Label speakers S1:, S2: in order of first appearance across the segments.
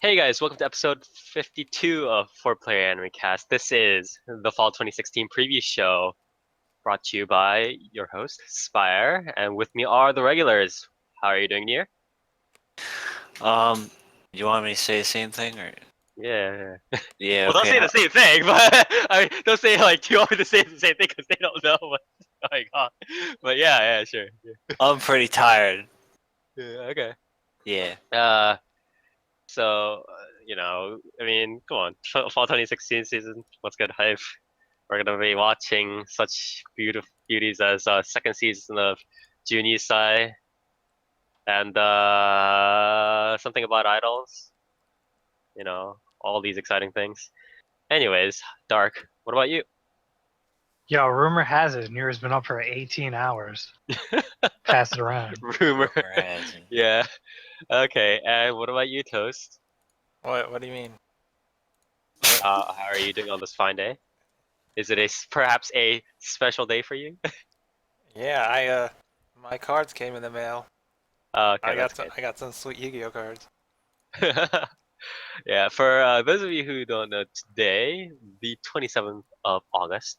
S1: Hey guys, welcome to episode 52 of 4PlayerAnimecast. This is the Fall 2016 preview show brought to you by your host, Spire, and with me are the regulars. How are you doing, Nier?
S2: Um, you want me to say the same thing or?
S1: Yeah.
S2: Yeah,
S1: Well, don't
S2: okay.
S1: say the same thing, but I mean, don't say like, do you want me to say the same thing because they don't know what's going on. But yeah, sure.
S2: I'm pretty tired.
S1: Yeah, okay.
S2: Yeah.
S1: Uh, I mean, come on, Fall 2016 season, what's good hype? We're gonna be watching such beautiful beauties as second season of Junisai and something about idols. All these exciting things. Anyways, Dark, what about you?
S3: Yo, rumor has it Nira's been up for 18 hours. Pass it around.
S1: Rumor.
S2: Rumor has it.
S1: Yeah. Okay. And what about you, Toast?
S4: What do you mean?
S1: How are you doing on this fine day? Is it perhaps a special day for you?
S4: Yeah, I my cards came in the mail.
S1: Okay,
S4: I
S1: that's
S4: got
S1: good.
S4: some sweet Yu-Gi-Oh cards.
S1: Yeah, for those of you who don't know, today, the 27th of August,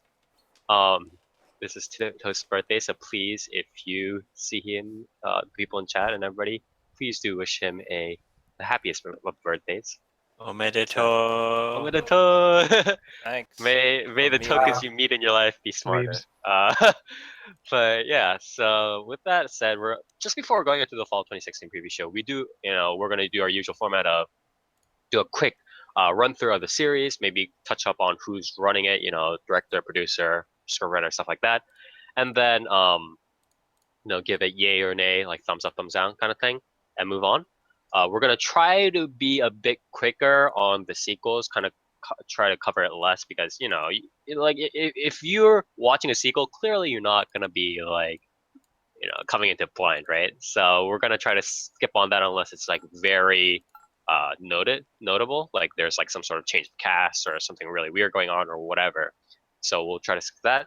S1: um, this is Toast's birthday, so please, if you see him, people in chat and everybody, please do wish him the happiest of birthdays. So,
S2: Omedetou.
S1: omedetou!
S4: Thanks.
S1: May the
S4: From me,
S1: tokens you meet in your life be smarter.
S3: Weebs.
S1: But yeah, so with that said, we're just before going into the fall 2016 preview show, we're gonna do our usual format of do a quick run through of the series, maybe touch up on who's running it, director, producer, screenwriter, stuff like that, and then give it yay or nay, like thumbs up, thumbs down kind of thing, and move on. We're gonna try to be a bit quicker on the sequels, kind of try to cover it less because like if you're watching a sequel, clearly you're not gonna be like coming into blind, right? So we're gonna try to skip on that unless it's like very notable, like there's like some sort of change of cast or something really weird going on or whatever. So we'll try to skip that.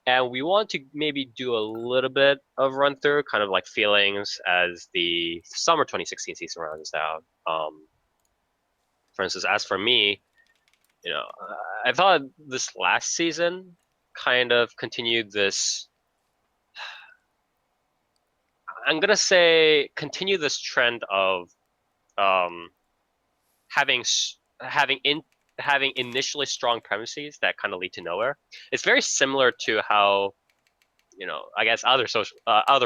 S1: And we want to maybe do a little bit of run through, kind of like feelings as the summer 2016 season runs out. For instance, as for me, I thought this last season kind of continued this. I'm gonna say continue this trend of um, having having initially strong premises that kind of lead to nowhere. It's very similar to how I guess other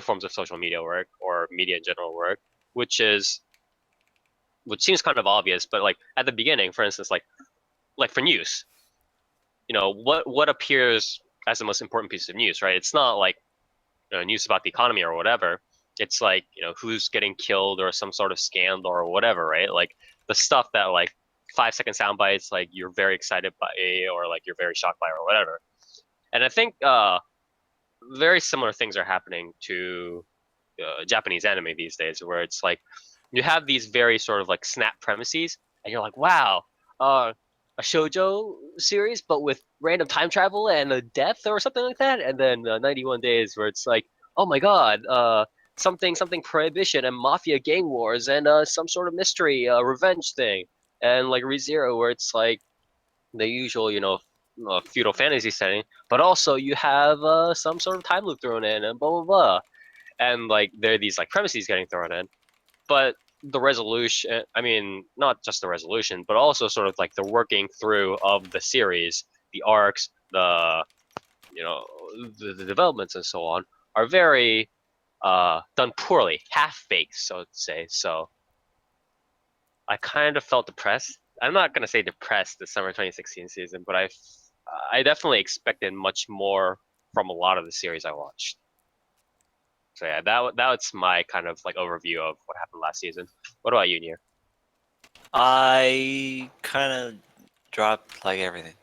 S1: forms of social media work or media in general work, which seems kind of obvious, but like at the beginning, for instance, like for news, what appears as the most important piece of news, right? It's not like news about the economy or whatever. It's like who's getting killed or some sort of scandal or whatever, right? Like the stuff that like 5 second sound bites, like you're very excited by or like you're very shocked by or whatever. And I think very similar things are happening to Japanese anime these days, where it's like you have these very sort of like snap premises, and you're like, wow, a shojo series, but with random time travel and a death or something like that, and then 91 days where it's like, oh my god, something prohibition and mafia gang wars and some sort of mystery revenge thing, and like ReZero where it's like the usual, feudal fantasy setting, but also you have some sort of time loop thrown in and blah blah blah, and like there are these like premises getting thrown in, but the resolution, I mean, not just the resolution, but also sort of like the working through of the series, the arcs, you know the developments and so on are very done poorly, half baked, so to say. So I kind of felt depressed. I'm not gonna say depressed the summer 2016 season, but I definitely expected much more from a lot of the series I watched. So yeah, that's my kind of like overview of what happened last season. What about you, Nier?
S2: I kind of dropped like everything.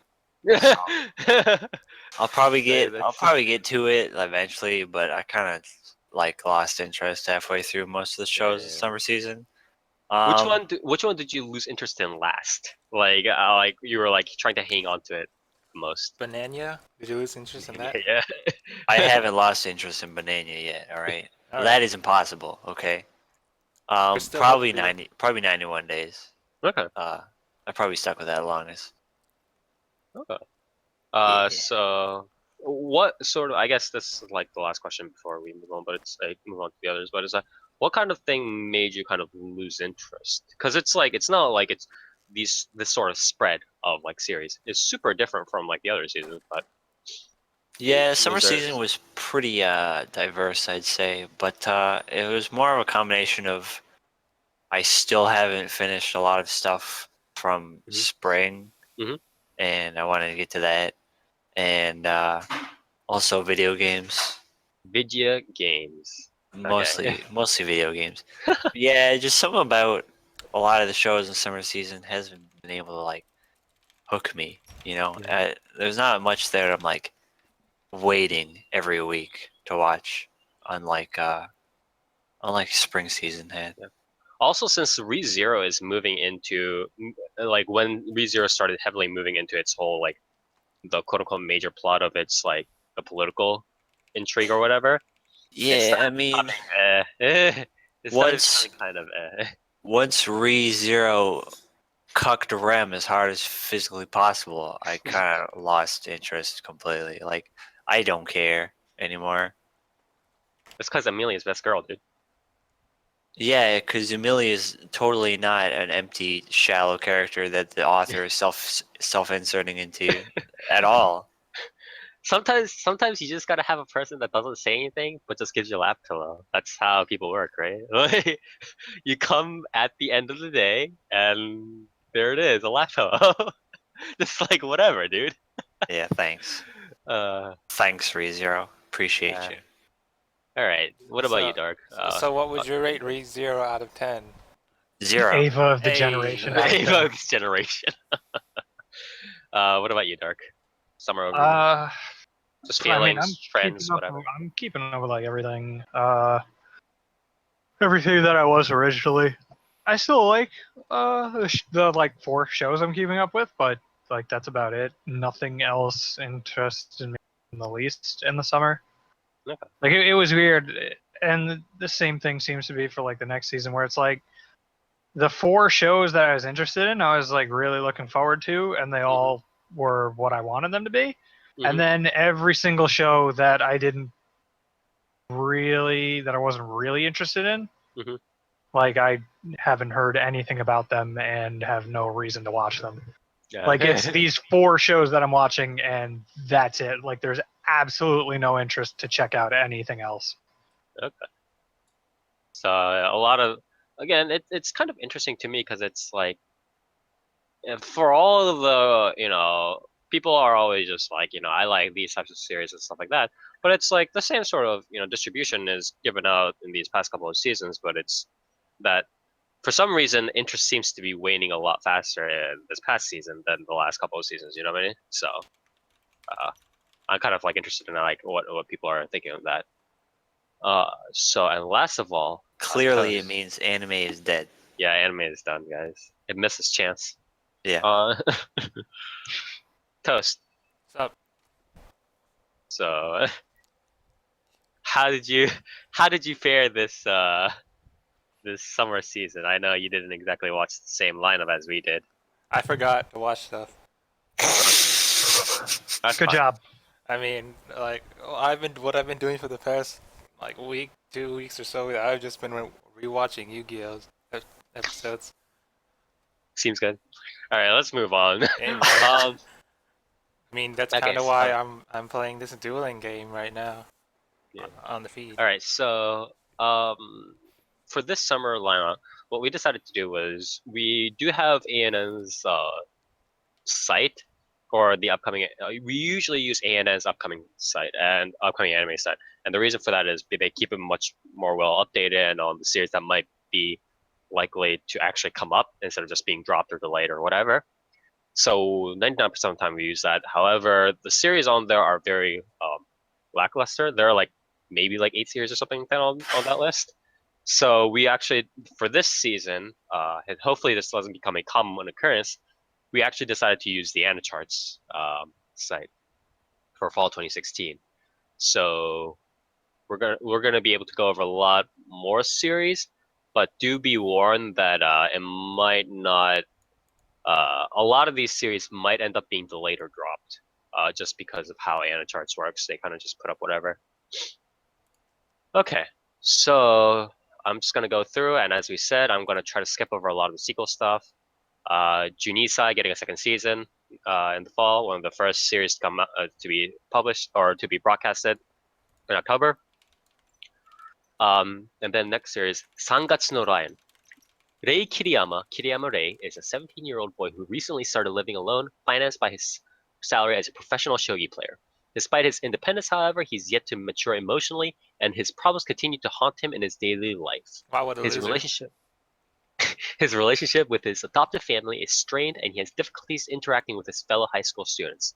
S2: I'll probably get to it eventually, but I kind of like lost interest halfway through most of the shows this
S1: Yeah.
S2: summer season.
S1: Which one did you lose interest in last? Like you were like trying to hang on to it the most.
S4: Banana? Did you lose interest in that?
S1: Yeah.
S2: I haven't lost interest in Banana yet. All right,
S4: All
S2: that
S4: right.
S2: is impossible. Okay.
S4: still
S2: Probably
S4: hopefully-
S2: 91 days.
S1: Okay.
S2: I probably stuck with that longest.
S1: Okay.
S2: Yeah.
S1: So what sort of, I guess this is like the last question before we move on, but it's like move on to the others, but is that what kind of thing made you kind of lose interest? Because it's like it's not like it's this sort of spread of like series is super different from like the other seasons, but
S2: Yeah, summer
S1: was there
S2: season was pretty diverse, I'd say, but it was more of a combination of I still haven't finished a lot of stuff from
S1: Mhm.
S2: spring,
S1: Mhm.
S2: and I wanted to get to that, and also video games,
S1: video games? Okay.
S2: mostly video games. Yeah, just something about a lot of the shows in summer season hasn't been able to like hook me.
S1: Mhm.
S2: There's not much there. I'm like waiting every week to watch, unlike spring season had.
S1: Also, since ReZero is moving into like when ReZero started heavily moving into its whole like the quote unquote major plot of its like the political intrigue or whatever, it
S2: Yeah, I
S1: started
S2: mean,
S1: becoming it started
S2: once
S1: becoming kind of
S2: once ReZero cucked Rem as hard as physically possible, I kind of lost interest completely. Like, I don't care anymore.
S1: It's because Amelia's best girl, dude.
S2: Yeah, because Amelia is totally not an empty, shallow character that the author is self-inserting into at all.
S1: Sometimes you just gotta have a person that doesn't say anything but just gives you a lap pillow. That's how people work, right? Like, you come at the end of the day and there it is, a lap pillow. Just like whatever, dude.
S2: Yeah, thanks.
S1: Uh,
S2: Thanks, ReZero. Appreciate
S1: yeah.
S2: you.
S1: All right. What about you,
S4: So,
S1: Dark?
S4: so what would you rate ReZero out of 10?
S2: 0.
S3: Ava of the
S4: Hey.
S3: generation. out of
S1: Ava
S3: 10.
S1: of this generation. What about you, Dark? Summer over. Just
S3: I mean,
S1: feelings, trends, whatever.
S3: I'm keeping up with like everything. Everything that I was originally. I still like the like 4 shows I'm keeping up with, but like that's about it. Nothing else interested me in the least in the summer.
S1: Okay.
S3: Like it was weird, and the same thing seems to be for like the next season, where it's like the 4 shows that I was interested in, I was like really looking forward to, and they all were what I wanted them to be. And
S1: Mhm.
S3: then every single show that I wasn't really interested in,
S1: Mhm.
S3: like I haven't heard anything about them and have no reason to watch them.
S1: Yeah.
S3: Like it's these 4 shows that I'm watching and that's it. Like there's absolutely no interest to check out anything else.
S1: Okay. So a lot of again, it's kind of interesting to me because it's like for all of the people are always just like I like these types of series and stuff like that, but it's like the same sort of distribution is given out in these past couple of seasons, but it's that for some reason interest seems to be waning a lot faster in this past season than the last couple of seasons. You know what I mean? So uh, I'm kind of like interested in like what people are thinking of that. So and last of all,
S2: Clearly, it
S1: Toast.
S2: means anime is dead.
S1: Yeah, anime is done, guys. It missed its chance.
S2: Yeah.
S1: Toast.
S4: What's up?
S1: So how did you how did you fare this summer season? I know you didn't exactly watch the same lineup as we did.
S4: I forgot to watch stuff.
S1: That's
S3: Good
S1: fine.
S3: job.
S4: I mean, like what I've been doing for the past like week, 2 weeks or so. I've just been rewatching Yu-Gi-Oh episodes.
S1: Seems good. All right, let's move on.
S4: Anyway,
S1: um,
S4: I mean that's
S1: okay,
S4: kind of why
S1: so
S4: I'm playing this dueling game right now
S1: yeah.
S4: on the feed.
S1: All right, so for this summer lineup, what we decided to do was we do have ANN's site for the upcoming. We usually use ANN's upcoming site and upcoming anime site, and the reason for that is they keep it much more well updated on the series that might be likely to actually come up instead of just being dropped or delayed or whatever. So 99% of the time we use that. However, the series on there are very lackluster. There are like maybe like 8 series or something like that on that list. So we actually for this season, and hopefully this doesn't become a common occurrence, we actually decided to use the Anacharts site for fall 2016. So we're gonna be able to go over a lot more series, but do be warned that it might not. A lot of these series might end up being delayed or dropped, just because of how Anacharts works. They kind of just put up whatever. Okay, so I'm just gonna go through, and as we said, I'm gonna try to skip over a lot of the sequel stuff. Junisai getting a second season in the fall, one of the first series to come out, to be published or to be broadcasted in October. And then next series, Sangatsu no Ryan. Rei Kiriyama Rei, is a 17-year-old boy who recently started living alone, financed by his salary as a professional shogi player. Despite his independence, however, he's yet to mature emotionally, and his problems continue to haunt him in his daily life.
S4: Why would a
S1: His
S4: loser?
S1: relationship with his adoptive family is strained, and he has difficulties interacting with his fellow high school students.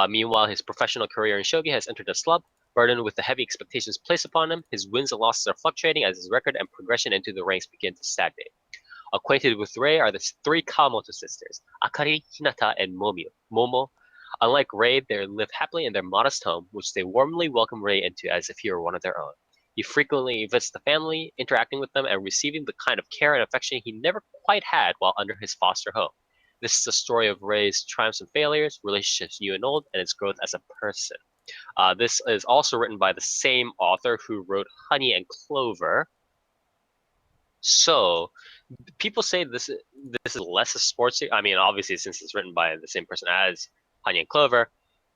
S1: Meanwhile, his professional career in shogi has entered a slump, burdened with the heavy expectations placed upon him. His wins and losses are fluctuating as his record and progression into the ranks begin to stagnate. Acquainted with Rei are the three Kawamoto sisters, Akari, Hinata, and Momo. Unlike Rei, they live happily in their modest home, which they warmly welcome Rei into as if he were one of their own. He frequently visits the family, interacting with them and receiving the kind of care and affection he never quite had while under his foster home. This is a story of Rei's triumphs and failures, relationships new and old, and his growth as a person. This is also written by the same author who wrote Honey and Clover. So, people say this is less a sports. I mean, obviously, since it's written by the same person as Honey and Clover,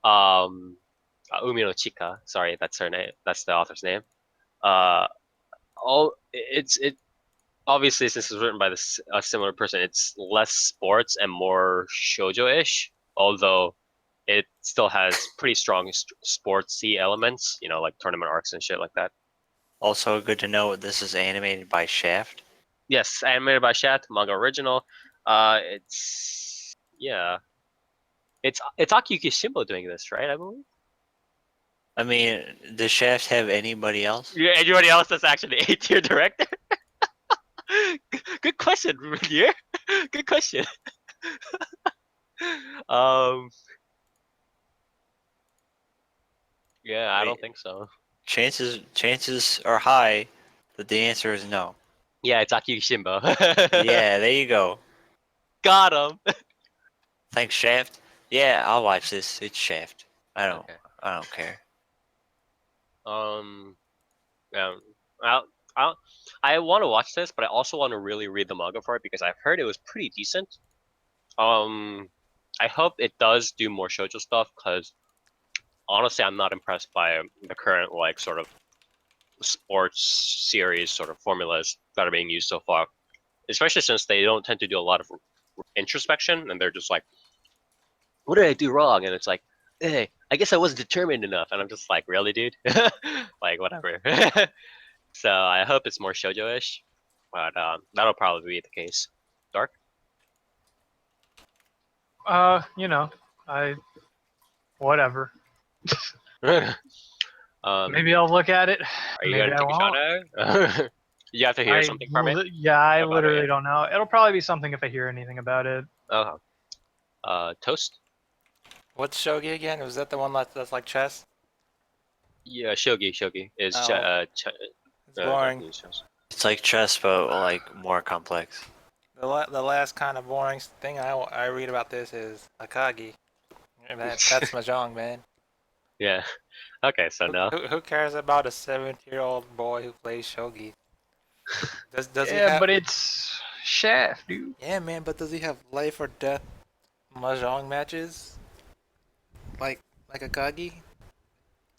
S1: Umi no Chika. Sorry, that's her name. That's the author's name. It obviously, since it's written by a similar person, it's less sports and more shoujo-ish. Although it still has pretty strong sportsy elements, like tournament arcs and shit like that.
S2: Also, good to know this is animated by Shaft.
S1: Yes, animated by Shaft, manga original. It's Akiyuki Shimbo doing this, right? I believe.
S2: I mean, does Shaft have anybody else?
S1: Yeah, anybody else that's actually the A-tier director? Good question, Rudier. Good question. Yeah, I don't think so.
S2: Chances are high that the answer is no.
S1: Yeah, it's Akiyuki Shimbo.
S2: Yeah, there you go.
S1: Got him.
S2: Thanks, Shaft. Yeah, I'll watch this. It's Shaft. I don't care.
S1: Yeah, I want to watch this, but I also want to really read the manga for it because I've heard it was pretty decent. I hope it does do more shoujo stuff because honestly, I'm not impressed by the current sort of sports series sort of formulas that are being used so far, especially since they don't tend to do a lot of introspection and they're just like, what did I do wrong? And it's like, hey, I guess I wasn't determined enough. And I'm just like, really, dude? Like, whatever. So I hope it's more shoujo-ish, but that'll probably be the case. Dark?
S3: Whatever.
S1: Maybe
S3: Maybe I'll look at it.
S1: are you
S3: Maybe
S1: gonna
S3: I
S1: take a shot
S3: won't.
S1: at it? You have to hear something from it?
S3: Yeah, I
S1: About
S3: literally
S1: it?
S3: don't know. It'll probably be something if I hear anything about it.
S1: Oh. Toast?
S4: What's shogi again? Was that the one that's like chess?
S1: Yeah, shogi. Shogi is
S4: Oh. It's boring.
S1: Japanese chess.
S2: It's like chess, but like more complex.
S4: The last kind of boring thing I read about this is Akagi. And that's mahjong, man.
S1: Yeah. Okay, so no.
S4: Who cares about a 17-year-old boy who plays shogi? Does he
S3: Yeah,
S4: have?
S3: but it's Shaft, dude.
S4: Yeah, man. But does he have life or death mahjong matches? Like Akagi?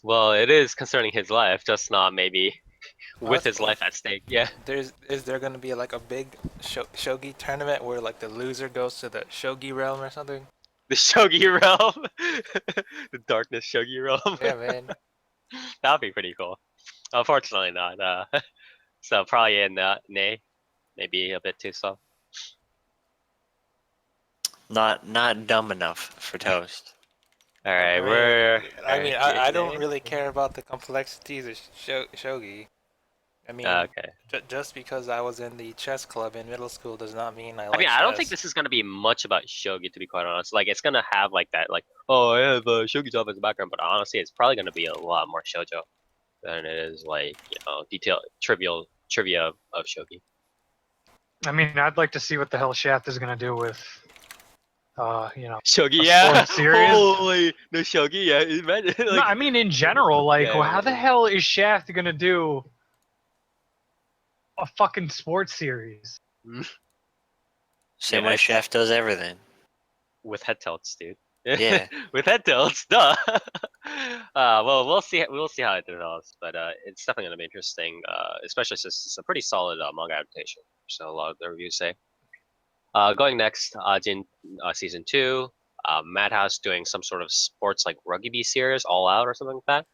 S1: Well, it is concerning his life, just not maybe with
S4: that's
S1: his life at stake. Yeah.
S4: Is there gonna be like a big shogi tournament where like the loser goes to the shogi realm or something?
S1: The shogi realm. The darkness shogi realm.
S4: Yeah, man.
S1: That would be pretty cool. Unfortunately not. So probably in nay. Maybe a bit too slow.
S2: Not dumb enough for Toast.
S1: Alright,
S4: I don't really care about the complexities of shogi. I mean,
S1: okay.
S4: Just because I was in the chess club in middle school does not mean I like
S1: I mean,
S4: chess.
S1: I don't think this is gonna be much about shogi, to be quite honest. Like, it's gonna have like that, like, oh, I have shogi job as a background, but honestly, it's probably gonna be a lot more shoujo than it is like, detailed, trivial trivia of shogi.
S3: I mean, I'd like to see what the hell Shaft is gonna do with,
S1: Shogi,
S3: a
S1: yeah.
S3: sports series.
S1: Holy no shogi, yeah. Imagine,
S3: No,
S1: like,
S3: I mean in general, like,
S1: Yeah,
S3: how the
S1: yeah.
S3: hell is Shaft gonna do a fucking sports series?
S2: Same
S1: Yeah,
S2: way
S1: it's-
S2: Chef does everything.
S1: with head tilts, dude.
S2: Yeah.
S1: With head tilts, duh. Well, we'll see. We'll see how it develops, but it's definitely gonna be interesting. Especially since it's a pretty solid manga adaptation. So a lot of the reviews say. Going next, season 2. Madhouse doing some sort of sports like rugby series, All Out or something like that.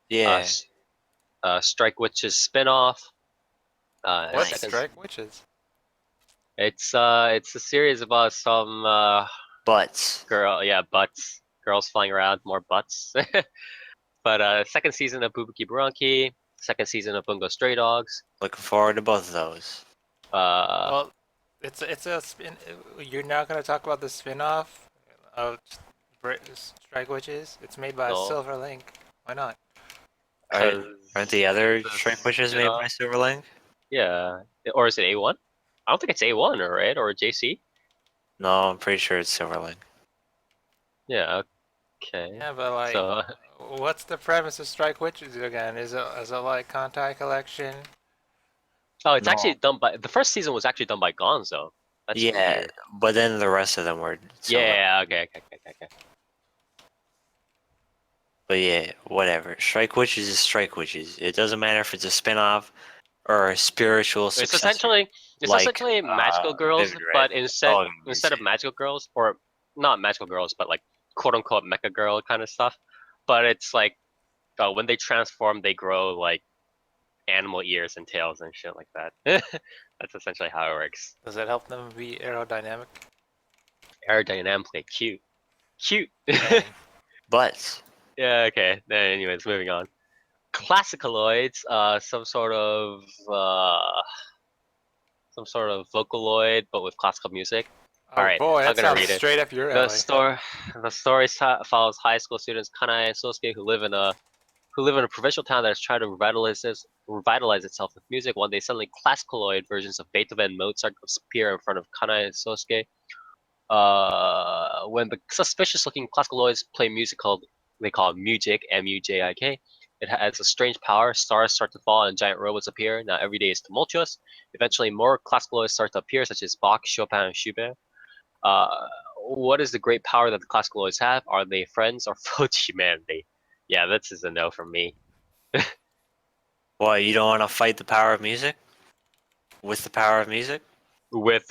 S2: Yeah.
S1: Strike Witch's spinoff.
S4: What?
S2: Nice.
S4: Strike Witches?
S1: It's a series about some
S2: Butts.
S1: girls flying around, more butts. But second season of Bubuki Buranki, second season of Bungo Stray Dogs.
S2: Looking forward to both of those.
S4: Well, it's a spin. You're not gonna talk about the spin-off of Strike Witches? It's made by
S1: No.
S4: Silver Link. Why not?
S2: Aren't the other
S1: the
S2: Strike Witches made by
S1: spin-off-
S2: Silverlink?
S1: Yeah, or is it A1? I don't think it's A1, right? Or JC?
S2: No, I'm pretty sure it's Silverlink.
S1: Yeah. Okay.
S4: Yeah, but like,
S1: So
S4: what's the premise of Strike Witches again? Is it like Contact Collection?
S1: oh, it's
S2: No.
S1: actually done by the first season was actually done by Gonzo. That's
S2: Yeah,
S1: weird.
S2: but then the rest of them were Silverlink.
S1: Yeah. Okay.
S2: But yeah, whatever. Strike Witches is Strike Witches. It doesn't matter if it's a spin-off or a spiritual
S1: It's
S2: successor.
S1: essentially magical girls,
S2: Vivid
S1: but
S2: Red.
S1: instead
S2: Oh,
S1: instead of magical girls, or not magical girls, but like quote unquote mecha girl kind of stuff. But it's like when they transform, they grow like animal ears and tails and shit like that. That's essentially how it works.
S4: Does it help them be aerodynamic?
S1: Aerodynamically cute.
S4: Dang.
S2: Butts.
S1: Yeah. Okay. Then, anyways, moving on. Classicaloids, some sort of Vocaloid, but with classical music.
S4: Oh
S1: Alright,
S4: boy,
S1: I'm
S4: that
S1: gonna
S4: sounds
S1: read it.
S4: straight up your
S1: The
S4: alley.
S1: story follows high school students Kanae and Sosuke who live in a provincial town that is trying to revitalize itself with music. One day, suddenly classicaloid versions of Beethoven and Mozart appear in front of Kanae and Sosuke. When the suspicious-looking classicaloids play music they call it music, M-U-J-I-K. It has a strange power. Stars start to fall and giant robots appear. Now every day is tumultuous. Eventually, more classicaloids start to appear, such as Bach, Chopin, and Schubert. What is the great power that the classicaloids have? Are they friends or foes to humanity? Yeah, this is a no from me.
S2: What, you don't want to fight the power of music? With the power of music?
S1: With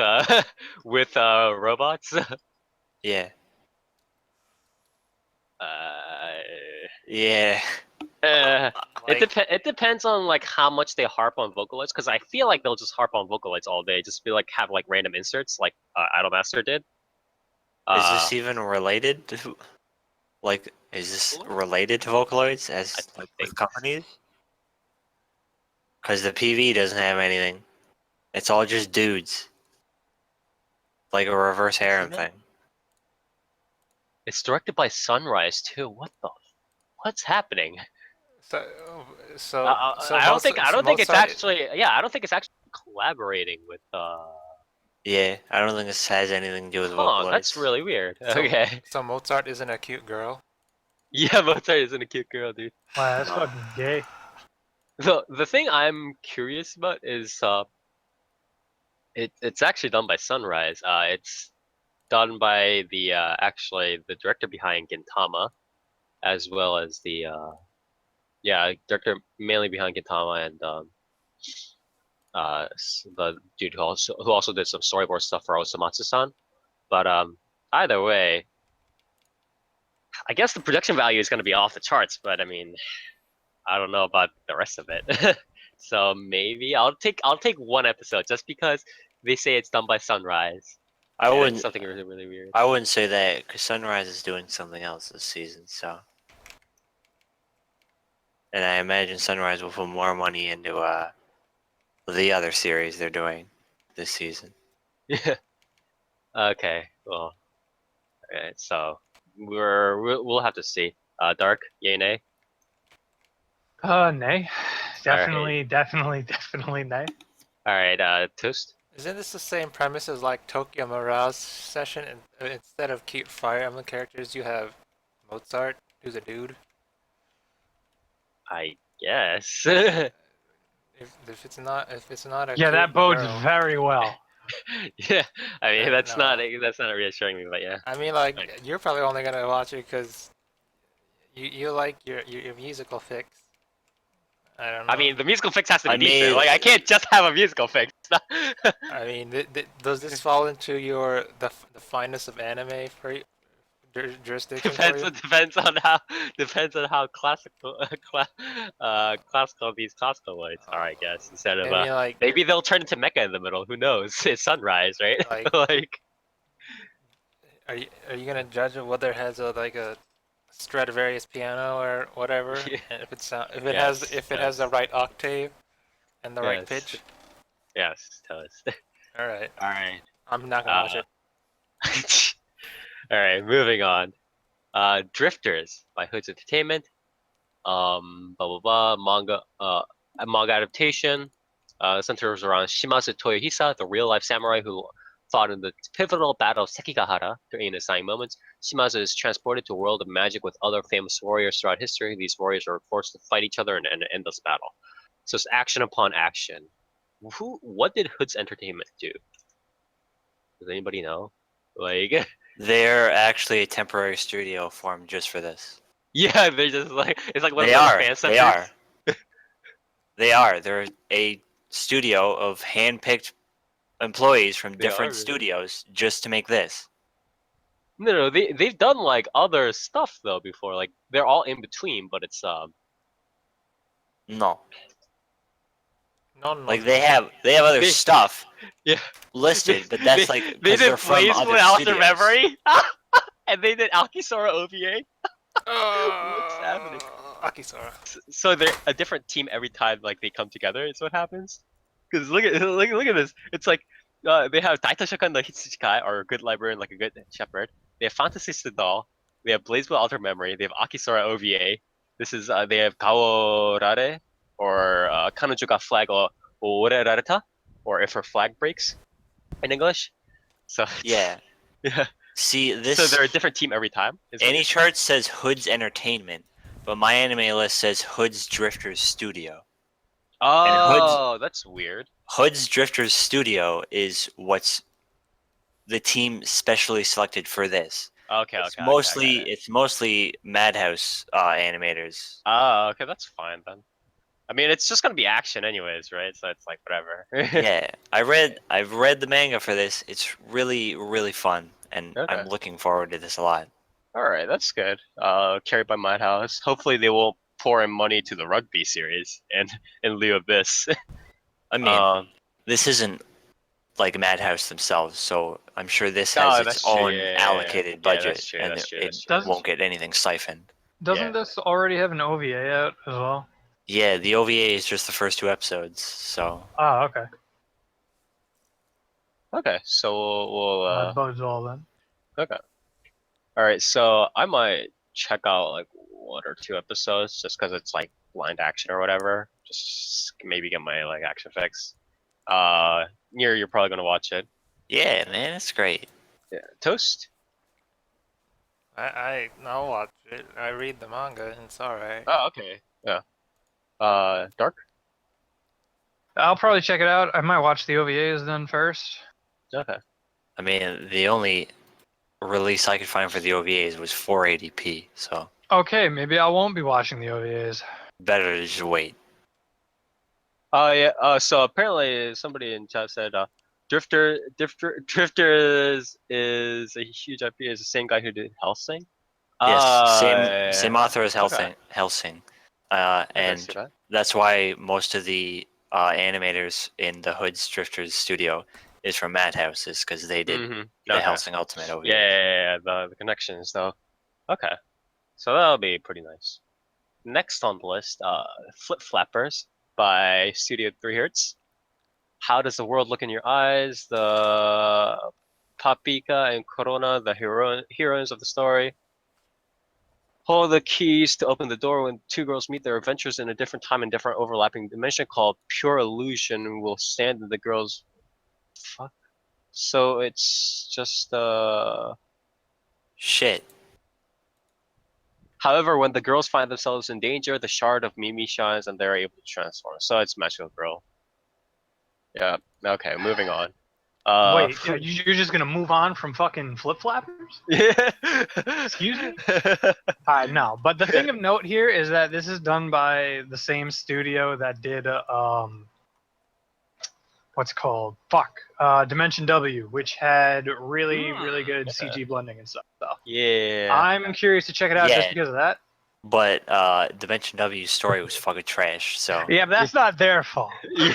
S1: with robots.
S2: Yeah.
S1: uh,
S2: Yeah.
S1: it depends on like how much they harp on Vocaloids, because I feel like they'll just harp on Vocaloids all day, just be like have like random inserts like Idolmaster did.
S2: Is this even related to, like, is this related to Vocaloids as
S1: I
S2: like
S1: think
S2: with companies? Because the PV doesn't have anything. It's all just dudes. Like a reverse harem
S1: Isn't it?
S2: thing.
S1: It's directed by Sunrise too. What's happening?
S4: So, so,
S1: I don't think it's
S4: Mozart-
S1: actually I don't think it's actually collaborating with
S2: Yeah, I don't think this has anything to do with
S1: Huh, that's
S2: Vocaloids.
S1: really weird.
S4: So-
S1: Okay.
S4: So Mozart isn't a cute girl.
S1: Yeah, Mozart isn't a cute girl, dude.
S3: Wow, that's fucking gay.
S1: The thing I'm curious about is it's actually done by Sunrise. It's done by the actually the director behind Gintama, as well as the director mainly behind Gintama and the dude who also did some storyboard stuff for Osamatsu-san. But either way, I guess the production value is going to be off the charts. But I mean, I don't know about the rest of it. So maybe I'll take one episode just because they say it's done by Sunrise.
S2: I
S1: and
S2: wouldn't.
S1: It's something really really weird.
S2: I wouldn't say that because Sunrise is doing something else this season. So, and I imagine Sunrise will put more money into the other series they're doing this season.
S1: Yeah. Okay. Well. Alright. So we'll have to see. Dark. Yay nay.
S3: Nay. Definitely nay.
S1: All right, Toast.
S4: Isn't this the same premise as like Tokyo Mirage Session? And instead of cute Fire Emblem characters, you have Mozart, who's a dude.
S1: I guess.
S4: If it's not a
S3: Yeah,
S4: cute
S3: that bodes
S4: girl,
S3: very well.
S1: Yeah, I mean that's
S4: no.
S1: not reassuring me, but yeah.
S4: I mean, like you're probably only gonna watch it because you like your musical fix. I don't
S1: I
S4: know.
S1: mean the musical fix has to be
S2: I
S1: decent.
S2: mean,
S1: Like I can't just have a musical fix.
S4: I mean, does this fall into your the finest of anime for you, jurisdiction for you?
S1: Depends on how classical classical these classical lights are, I guess. Instead of
S4: I mean, like,
S1: maybe they'll turn into mecha in the middle. Who knows? It's sunrise, right?
S4: like,
S1: Like
S4: are you gonna judge it whether it has a Stradivarius piano or whatever,
S1: yeah,
S4: and
S1: yes,
S4: if it has the
S1: yes,
S4: right octave and the right
S1: yes,
S4: pitch?
S1: yes. Tell us.
S4: All right,
S1: All right.
S4: I'm not gonna watch it.
S1: All right. Moving on. Drifters by Hoods Entertainment. Blah blah blah. A manga adaptation. Centers around Shimazu Toyohisa, the real-life samurai who fought in the pivotal battle of Sekigahara during his dying moments. Shimazu is transported to a world of magic with other famous warriors throughout history. These warriors are forced to fight each other in an endless battle. So it's action upon action. What did Hoods Entertainment do? Does anybody know? Like,
S2: they're actually a temporary studio formed just for this.
S1: yeah, they're just like it's like one
S2: They
S1: of those
S2: are.
S1: fan
S2: They
S1: centers.
S2: are. They are. They're a studio of hand-picked employees from
S1: They
S2: different
S1: are.
S2: studios just to make this.
S1: No, they've done like other stuff though before. Like they're all in between, but it's
S2: No,
S4: No, no,
S2: like
S4: no.
S2: they have other
S1: They-
S2: stuff
S1: yeah.
S2: listed, but
S1: they,
S2: that's like
S1: they
S2: because
S1: did
S2: they're from
S1: Blaze
S2: other
S1: with Alter
S2: studios.
S1: Memory, and they did Alkisora OVA. What's happening?
S4: Akisara.
S1: So they're a different team every time like they come together. Is what happens. Because look at this. It's like they have Daito Shokan no Hitsuchikai, or a good librarian, like a good shepherd. They have Fantasy Doll. They have Blaze with Alter Memory. They have Akisora OVA. This is they have Kaorare, or Kanojo ga flag o orerareta, or if her flag breaks in English. So
S2: Yeah.
S1: yeah.
S2: See this.
S1: So they're a different team every time. Is what
S2: Any
S1: you're
S2: chart says Hood's Entertainment, but my anime list says Hood's Drifters Studio.
S1: Oh, that's weird.
S2: Hood's Drifters Studio is what's the team specially selected for this.
S1: Okay,
S2: It's
S1: okay,
S2: mostly
S1: okay.
S2: it's mostly Madhouse animators.
S1: Oh, okay, that's fine then. I mean, it's just gonna be action anyways, right? So it's like whatever.
S2: Yeah, I've read the manga for this. It's really fun, and
S1: Okay.
S2: I'm looking forward to this a lot.
S1: All right, that's good. Carried by Madhouse. Hopefully, they won't pour in money to the rugby series in lieu of this.
S2: I mean, this isn't like Madhouse themselves, so I'm sure this has
S1: No,
S2: its
S1: that's true.
S2: own
S1: Yeah,
S2: allocated
S1: yeah,
S2: budget,
S1: that's true.
S2: and
S1: That's true.
S2: it
S1: That's true.
S2: won't get anything siphoned.
S3: Doesn't
S1: Yeah.
S3: this already have an OVA out as well?
S2: Yeah, the OVA is just the first 2 episodes, so
S3: Oh, okay.
S1: Okay, so we'll
S3: That bodes well then.
S1: okay. All right, so I might check out like 1 or 2 episodes just because it's like blind action or whatever. Just maybe get my like action fix. You're probably gonna watch it.
S2: yeah, man, it's great.
S1: Yeah. Toast.
S4: I'll watch it. I read the manga and it's alright.
S1: Oh, okay. Yeah. Dark.
S3: I'll probably check it out. I might watch the OVAs then first.
S1: Okay.
S2: I mean, the only release I could find for the OVAs was 480p, so
S3: Okay, maybe I won't be watching the OVAs.
S2: better to just wait.
S1: Yeah. So apparently somebody in chat said Drifter is a huge IP. Is the same guy who did Hellsing.
S2: Yes, same author as
S1: okay.
S2: Hellsing,
S1: I can
S2: and
S1: see that.
S2: that's why most of the animators in the Hood's Drifters studio is from Madhouse, is because they did
S1: Mhm.
S2: the
S1: Okay.
S2: Hellsing Ultimate OVA.
S1: Yeah. The connections though. Okay. So that'll be pretty nice. Next on the list, Flip Flappers by Studio 3 Hertz. How does the world look in your eyes? The Papika and Corona, the heroines of the story. Hold the keys to open the door when two girls meet their adventures in a different time and different overlapping dimension called Pure Illusion will stand in the girls. Fuck. So it's just
S2: Shit.
S1: However, when the girls find themselves in danger, the shard of Mimi shines and they're able to transform. So it's Magical Girl. Yeah. Okay. Moving on.
S3: Wait, you're just gonna move on from fucking flip flappers?
S1: Yeah.
S3: Excuse me? No, but the thing of note here is that this is done by the same studio that did what's it called? Dimension W, which had really good CG blending and stuff. So
S1: Yeah.
S3: I'm curious to check it out just
S2: Yeah.
S3: because of that.
S2: But Dimension W's story was fucking trash. So
S3: Yeah, but that's not their fault.
S1: Yeah.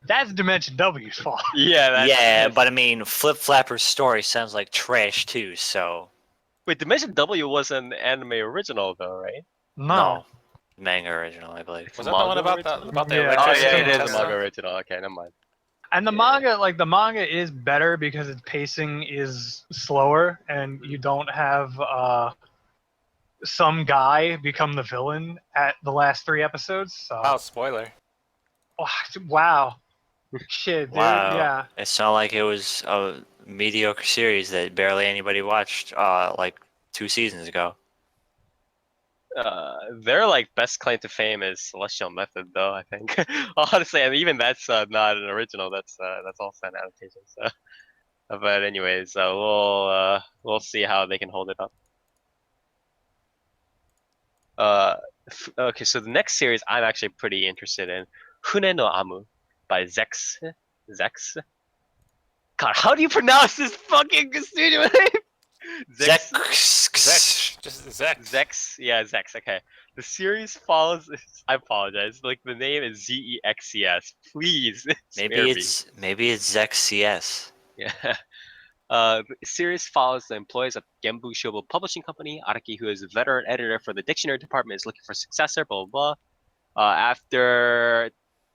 S3: That's Dimension W's fault.
S1: Yeah.
S2: yeah, but I mean, Flip Flapper's story sounds like trash too. So
S1: Wait, Dimension W was an anime original though, right?
S3: No.
S2: manga original, I believe.
S4: Was that the one about the
S3: Yeah.
S1: Oh
S4: electricity?
S1: yeah,
S3: It
S1: it
S3: is
S1: is a
S3: Tesla.
S1: manga original. Okay, never mind.
S3: And the
S1: Yeah.
S3: manga is better because its pacing is slower and you don't have some guy become the villain at the last 3 episodes. So
S4: Wow, spoiler.
S3: wow. Shit, dude.
S2: Wow,
S3: Yeah.
S2: it's not like it was a mediocre series that barely anybody watched. Like 2 seasons ago.
S1: Their like best claim to fame is Celestial Method, though. I think honestly, and even that's not an original. That's also an adaptation. So, but anyways, we'll see how they can hold it up. Okay, so the next series I'm actually pretty interested in, Hune no Amu by Zex. Zex. God, how do you pronounce this fucking studio name?
S2: Zex.
S4: Zex. Just Zex.
S1: Zex, yeah, Zex. Okay, the series follows. I apologize. Like the name is Zexcs. Please,
S2: Maybe
S1: spare me.
S2: it's Zex CS.
S1: Yeah. The series follows the employees of Genbu Shobo Publishing Company. Araki, who is a veteran editor for the dictionary department, is looking for a successor. Blah blah blah. After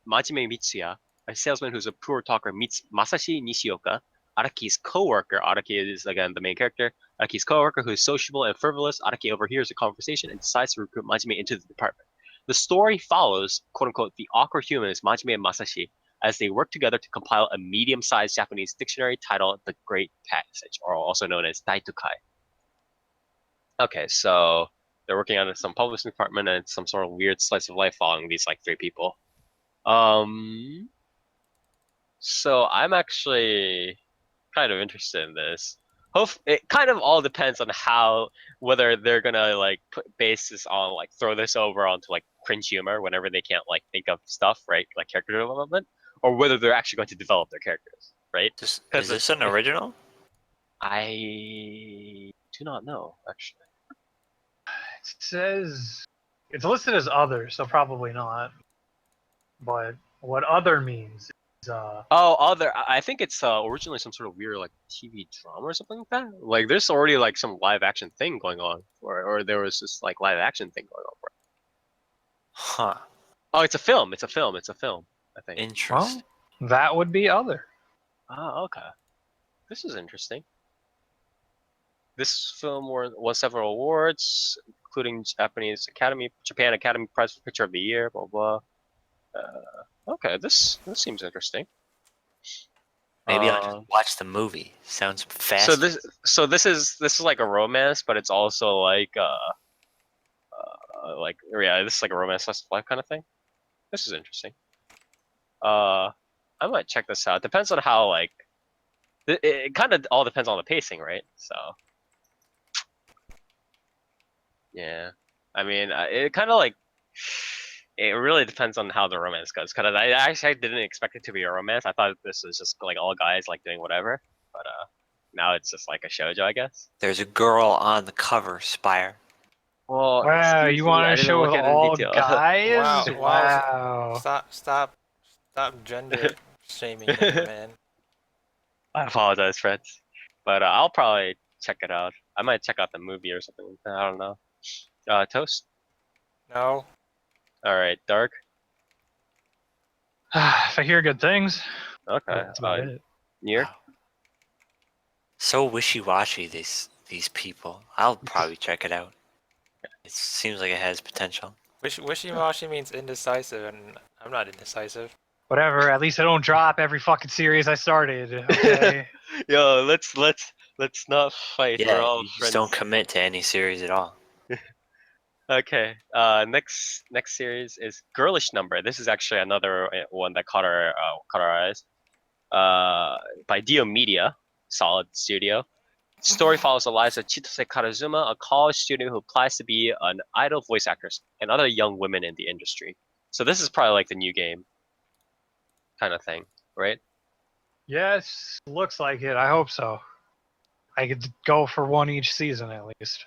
S1: Majime Mitsuya, a salesman who's a poor talker, meets Masashi Nishioka, Araki's co-worker. Araki is again the main character. Araki's co-worker who is sociable and frivolous. Araki overhears the conversation and decides to recruit Majime into the department. The story follows, quote unquote, the awkward humans Majime and Masashi as they work together to compile a medium-sized Japanese dictionary titled The Great Passage, or also known as Daitukai. Okay, so they're working on some publishing department and some sort of weird slice of life following these like 3 people. So I'm actually kind of interested in this. It kind of all depends on whether they're gonna like base this on like throw this over onto like cringe humor whenever they can't like think of stuff, right? Like character development, or whether they're actually going to develop their characters, right?
S2: Is this an original?
S1: I do not know actually.
S3: It says it's listed as other, so probably not. But what other means is
S1: I think it's originally some sort of weird like TV drama or something like that. Like there's already like some live action thing going on, or there was this like live action thing going on for it.
S2: Huh.
S1: Oh, it's a film. It's a film. I think.
S2: Interesting.
S3: that would be other.
S1: Oh, okay. This is interesting. This film won several awards, including Japan Academy Prize for Picture of the Year. Blah blah. Okay, this seems interesting.
S2: Maybe I'll just watch the movie. Sounds fast.
S1: So this is like a romance, but it's also like this is like a romance slice of life kind of thing. This is interesting. I might check this out. Depends on how like it kind of all depends on the pacing, right? So yeah, I mean it kind of like it really depends on how the romance goes. Because I didn't expect it to be a romance. I thought this was just like all guys like doing whatever. But now it's just like a shoujo, I guess.
S2: There's a girl on the cover, Spire.
S1: Well,
S3: Wow, you want a show with all
S1: detail.
S3: guys?
S4: Wow. Stop gender shaming there, man.
S1: I apologize, friends, but I'll probably check it out. I might check out the movie or something like that. I don't know. Toast.
S4: No.
S1: All right, Dark.
S3: If I hear good things,
S1: Okay.
S3: that's about it.
S1: Nier.
S2: Wow. So wishy-washy, these people. I'll probably check it out. It seems like it has potential.
S4: Wishy-washy means indecisive, and I'm not indecisive.
S3: Whatever. At least I don't drop every fucking series I started. Okay.
S1: Yo, let's not fight. We're
S2: Yeah,
S1: all
S2: you just
S1: friends.
S2: don't commit to any series at all.
S1: Okay. Next series is Girlish Number. This is actually another one that caught our eyes. By Dio Media, solid studio. Story follows the lives of Chitose Karazuma, a college student who applies to be an idol voice actress, and other young women in the industry. So this is probably like the new game kind of thing, right?
S3: Yes, looks like it. I hope so. I could go for one each season at least.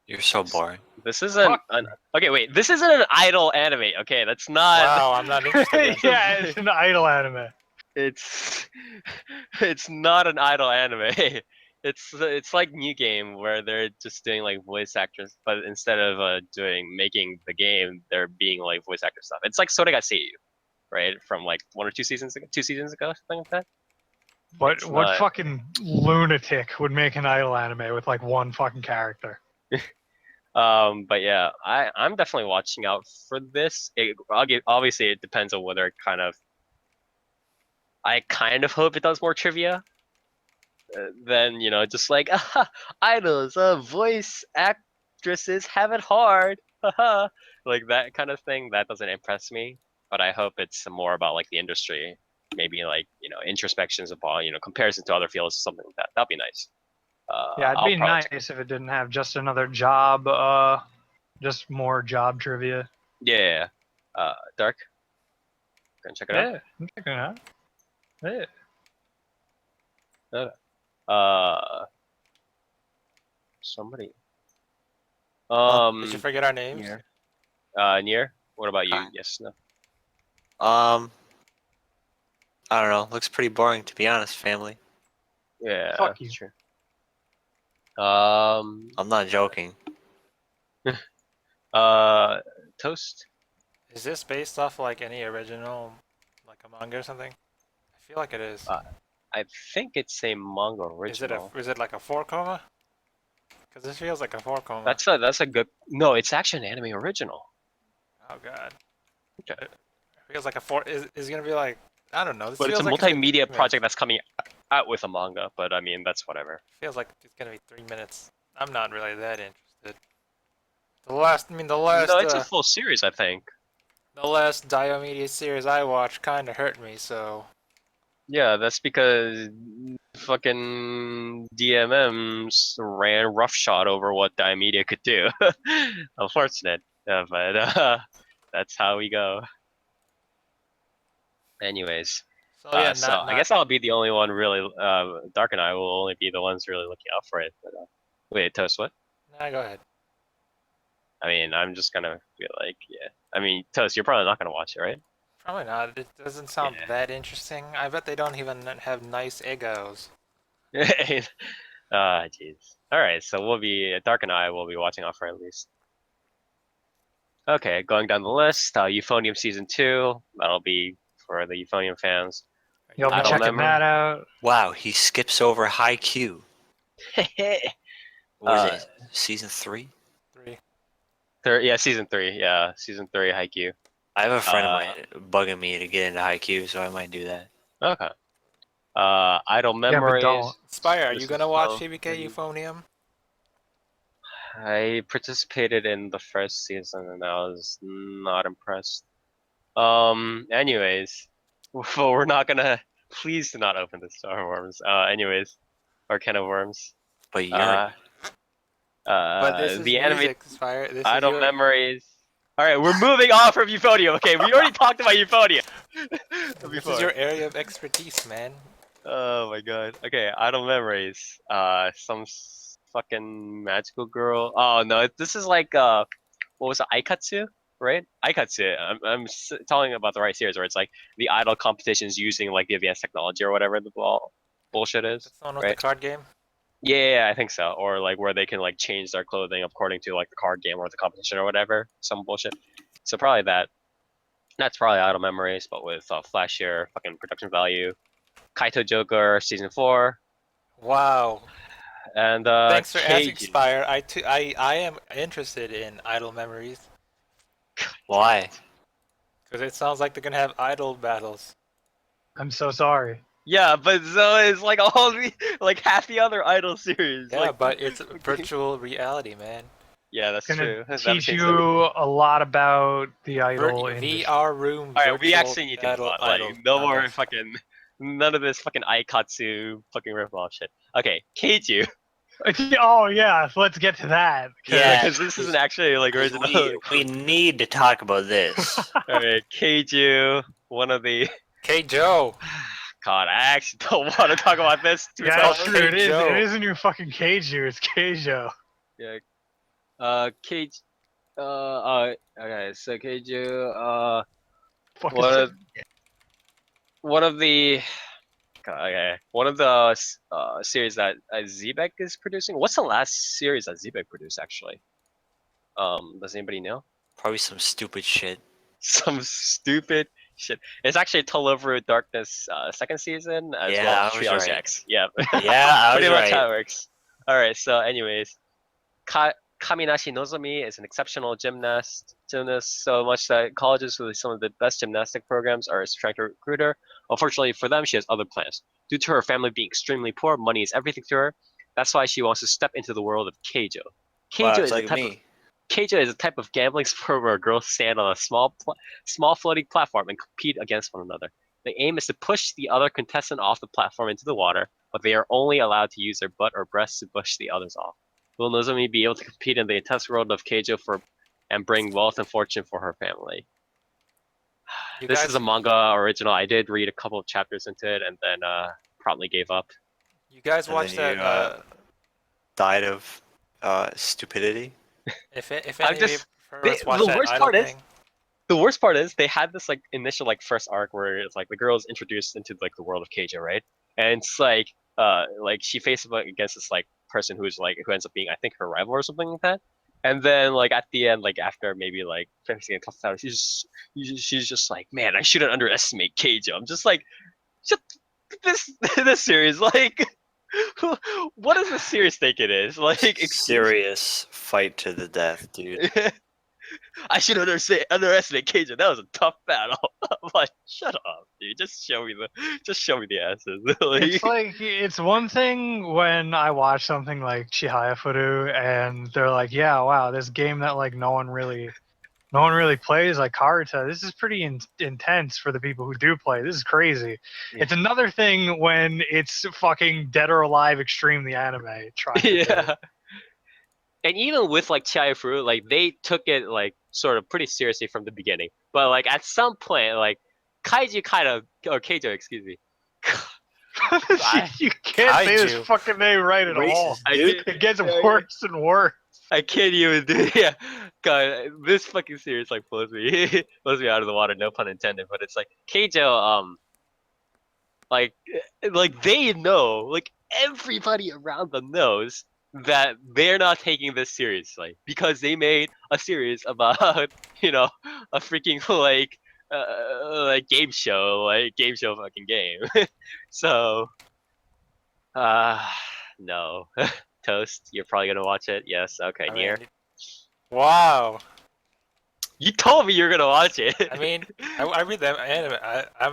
S2: You're so boring.
S1: This isn't
S3: Fuck.
S1: an okay. Wait, this isn't an idol anime. Okay, that's not.
S4: Wow, I'm not interested. Then.
S3: Yeah, it's an idol anime.
S1: It's it's not an idol anime. It's like New Game where they're just doing like voice actors, but instead of making the game, they're being like voice actor stuff. It's like Sora got Seiyu, right? From like 2 seasons ago, something like that. It's
S3: What
S1: not.
S3: fucking lunatic would make an idol anime with like one fucking character?
S1: But yeah, I'm definitely watching out for this. Obviously it depends on whether it kind of. I kind of hope it does more trivia than just like idols, voice actresses have it hard, like that kind of thing. That doesn't impress me. But I hope it's more about like the industry, maybe like introspections about comparison to other fields, something like that. That'd be nice.
S3: Yeah, it'd
S1: I'll
S3: be
S1: probably
S3: nice if it didn't have just another job, just more job trivia.
S1: yeah. Dark. Gonna check it out.
S3: Yeah, I'm checking it out. Yeah.
S1: Somebody.
S4: Did you forget our names?
S1: Near. What about you?
S2: Hi.
S1: Yes. No.
S2: I don't know. Looks pretty boring, to be honest, family.
S1: Yeah.
S3: Fuck you.
S1: Sure.
S2: I'm not joking.
S1: Toast.
S4: Is this based off like any original, like a manga or something? I feel like it is.
S1: I think it's a manga original.
S4: Is it like a 4 coma? Because this feels like a 4 coma.
S1: That's a good. No, it's actually an anime original.
S4: Oh god.
S1: Okay.
S4: It feels like a 4 is gonna be like, I don't know. This
S1: But it's a
S4: feels like gonna be
S1: multimedia
S4: 3 minutes.
S1: project that's coming out with a manga. But I mean, that's whatever.
S4: Feels like it's gonna be 3 minutes. I'm not really that interested. The last
S1: No, it's a full series, I think.
S4: the last Diomedes series I watched kind of hurt me. So
S1: Yeah, that's because fucking DMMs ran roughshod over what Diomedia could do. Unfortunate, but that's how we go. Anyways,
S4: yeah,
S1: so
S4: not
S1: I guess I'll be the only one really. Dark and I will only be the ones really looking out for it. But, wait, Toast, what?
S4: Nah, go ahead.
S1: I mean, I'm just gonna be like, yeah. I mean, Toast, you're probably not gonna watch it, right?
S4: Probably not. It doesn't sound
S1: Yeah.
S4: that interesting. I bet they don't even have nice egos.
S1: Ah, jeez. All right, so Dark and I will be watching out for at least. Okay, going down the list, Euphonium Season 2. That'll be for the Euphonium fans.
S3: You'll be
S1: Idol
S3: checking
S1: Memory.
S3: that out.
S2: Wow, he skips over High Q. What was
S1: Uh,
S2: it? Season 3?
S4: 3.
S1: Yeah, Season 3. Yeah, Season 3, Haikyuu.
S2: I have a friend of mine bugging me to get into High Q, so I might do that.
S1: Okay. Idle
S3: but
S1: Memories.
S3: don't.
S4: Spire, are
S1: This
S4: you
S1: is
S4: gonna watch
S1: so
S4: TBK
S1: pretty.
S4: Euphonium?
S1: I participated in the first season and I was not impressed. Anyways, well, we're not gonna. Please do not open the Star Worms. Anyways, or can of worms.
S2: But you're
S4: But this is
S1: The anime
S4: music, Spire. This is
S1: Idle
S4: your...
S1: Memories. All right, we're moving on from Euphonium. Okay, we already talked about Euphonium
S4: This
S1: before.
S4: is your area of expertise, man.
S1: Oh my god. Okay, Idle Memories. Some fucking magical girl. Oh no, this is like what was it? Aikatsu, right? Aikatsu. I'm telling about the right series where it's like the idol competitions using like the advanced technology or whatever the bullshit is,
S4: That's the one with
S1: right?
S4: the card game.
S1: Yeah, I think so. Or like where they can like change their clothing according to like the card game or the competition or whatever. Some bullshit. So probably that. That's probably Idle Memories, but with flashier fucking production value. Kaito Joker Season 4.
S4: Wow.
S1: And
S4: Thanks for asking,
S1: Keiju.
S4: Spire. I am interested in Idol Memories
S2: Why?
S4: because it sounds like they're gonna have idol battles.
S3: I'm so sorry.
S1: Yeah, but so is like all the like half the other Idol series.
S4: Yeah,
S1: like,
S4: but it's virtual reality, man.
S1: yeah, that's
S3: Gonna
S1: true. That
S3: teach
S1: changes
S3: you
S1: everything.
S3: a lot about the idol industry.
S4: VR room.
S1: All right, we
S4: virtual
S1: actually need to move
S4: battle
S1: on. Like,
S4: idol
S1: no more
S4: battles.
S1: fucking, none of this fucking Aikatsu fucking ripoff shit. Okay, Keiju.
S3: Oh yeah, let's get to that. 'cause-
S2: Yeah,
S1: Because this isn't actually like
S2: 'Cause
S1: original.
S2: we need to talk about this.
S1: All right, Keiju, one of the.
S4: K Joe.
S1: God, I actually don't want to talk about this. Too
S3: Yeah,
S1: tough.
S3: it's true. It is.
S4: Keijo.
S3: It isn't your fucking Keiju. It's Keijo.
S1: Yeah. Keiju. Okay, so Keiju.
S3: Fucking
S1: One of one of the. Okay, one of the series that Zebek is producing. What's the last series that Zebek produced actually? Does anybody know?
S2: Probably some stupid shit.
S1: Some stupid shit. It's actually Toll Over Darkness second season as
S2: Yeah,
S1: well
S2: I
S1: as
S2: was
S1: Triage
S2: right.
S1: X. Yeah,
S2: Yeah, I was
S1: pretty much how
S2: right.
S1: it works. All right, so anyways, Kaminashi Nozomi is an exceptional gymnast so much that colleges with some of the best gymnastic programs are trying to recruit her. Unfortunately for them, she has other plans. Due to her family being extremely poor, money is everything to her. That's why she wants to step into the world of Keijo.
S2: Wow,
S1: Keijo
S2: it's
S1: is a
S2: like
S1: type of
S2: me.
S1: Keijo is a type of gambling sport where girls stand on a small floating platform and compete against one another. The aim is to push the other contestant off the platform into the water, but they are only allowed to use their butt or breasts to push the others off. Will Nozomi be able to compete in the intense world of Keijo and bring wealth and fortune for her family?
S4: You
S1: This is
S4: guys,
S1: a manga original. I did read a couple of chapters into it and then probably gave up.
S4: you guys
S2: And then
S4: watch
S2: you
S4: that?
S2: died of stupidity.
S4: If
S1: I'm
S4: any of you
S1: just
S4: first watch
S1: the
S4: that
S1: worst
S4: idol
S1: part is
S4: thing,
S1: the worst part is they had this like initial like first arc where it's like the girl's introduced into like the world of Keijo, right? And it's like she faces against this like person who ends up being I think her rival or something like that. And then like at the end, like after maybe like facing a couple times, she's just like, man, I shouldn't underestimate Keijo. I'm just like, shut this this series like. What does the series think it is? Like, excuse me.
S2: Serious fight to the death, dude.
S1: I should underestimate Cajun. That was a tough battle. I'm like, shut up, dude. Just show me the asses.
S3: It's like it's one thing when I watch something like Chihaya Furu and they're like, yeah, wow, this game that like no one really plays like Karuta. This is pretty intense for the people who do play. This is crazy.
S1: Yeah.
S3: It's another thing when it's fucking Dead or Alive Extreme the anime trying to do it.
S1: Yeah. And even with like Chai Furu, like they took it like sort of pretty seriously from the beginning. But like at some point, like Kaiju kind of or Keijo, excuse me. I
S3: You can't say this
S4: Kaiju.
S3: fucking name right at all.
S2: Racist, dude.
S3: It gets
S1: Yeah,
S3: worse and worse.
S1: I can't even do it. Yeah. God, this fucking series like blows me blows me out of the water, no pun intended. But it's like Keijo, like they know, like everybody around them knows that they're not taking this seriously because they made a series about a freaking like game show fucking game. So no. Toast, you're probably gonna watch it. Yes, okay.
S4: I
S1: Near,
S4: mean, wow.
S1: you told me you're gonna watch it.
S4: I mean, I read that anime.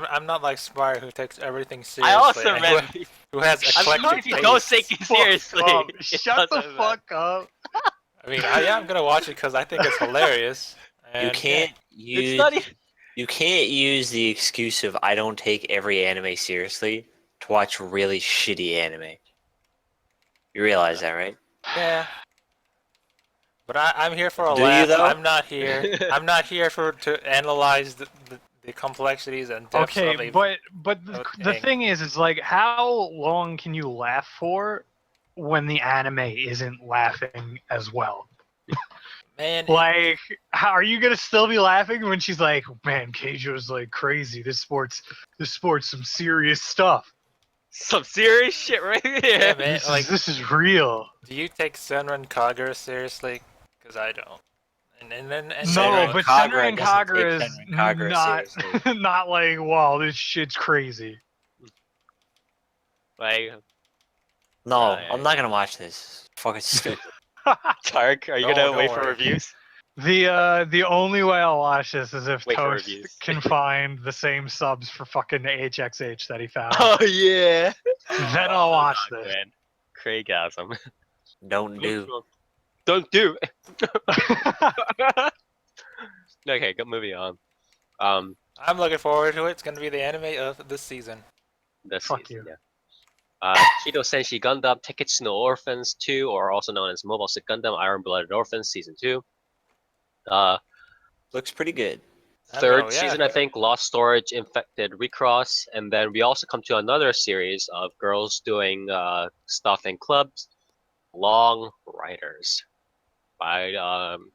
S4: I'm not like Spire who takes everything
S1: I
S4: seriously.
S1: also
S4: and
S1: read.
S4: who has
S1: I'm sorry
S4: eclectic
S1: if you don't
S4: tastes.
S1: take it seriously.
S3: Fuck up.
S1: It
S3: Shut the
S1: doesn't matter.
S3: fuck up.
S4: I mean, I'm gonna watch it because I think it's hilarious. And
S2: You can't
S1: It's
S2: use
S1: not even.
S2: you can't use the excuse of I don't take every anime seriously to watch really shitty anime. You realize that, right?
S4: Yeah. But I'm here for a
S2: Do you,
S4: laugh.
S2: though?
S4: I'm not here. I'm not here to analyze the complexities and depths
S3: Okay,
S4: of a.
S3: but
S4: of a
S3: the
S4: thing.
S3: thing is like how long can you laugh for when the anime isn't laughing as well?
S4: Man,
S3: Like, how are you gonna still be laughing when she's like, "Man, Keijo's like crazy. This sport's some serious stuff.
S1: Some serious shit right
S4: yeah,
S1: here.
S4: man. Like,
S3: This is real."
S4: do you take Senran Kagura seriously? Because I don't. And then and
S3: No,
S2: Senran
S3: but
S2: Kagura
S3: Senran
S2: doesn't take
S3: Kagura is
S2: Senran Kagura
S3: not
S2: seriously.
S3: not like, wow, this shit's crazy.
S1: Like,
S2: No,
S1: Right.
S2: I'm not gonna watch this. Fucking stupid.
S1: Tark, are you
S4: Don't-
S1: gonna
S4: don't
S1: wait for
S4: worry.
S1: reviews?
S3: The only way I'll watch this is if
S1: Wait for
S3: Toast
S1: reviews.
S3: can find the same subs for fucking HXH that he found.
S1: Oh yeah.
S3: Then I'll watch this.
S1: Man. Craigasm.
S2: Don't do.
S1: Don't do. Okay, moving on.
S4: I'm looking forward to it. It's gonna be the anime of this season.
S1: This
S3: Fuck
S1: season,
S3: you.
S1: yeah. Kido Senshi Gundam Teketsu no Orphans 2, or also known as Mobile Suit Gundam Iron Blooded Orphans Season 2.
S2: Looks pretty good.
S1: Third
S4: Oh, yeah.
S1: season, I think, Lost Storage, Infected, Recross, and then we also come to another series of girls doing stuff in clubs, Long Riders, by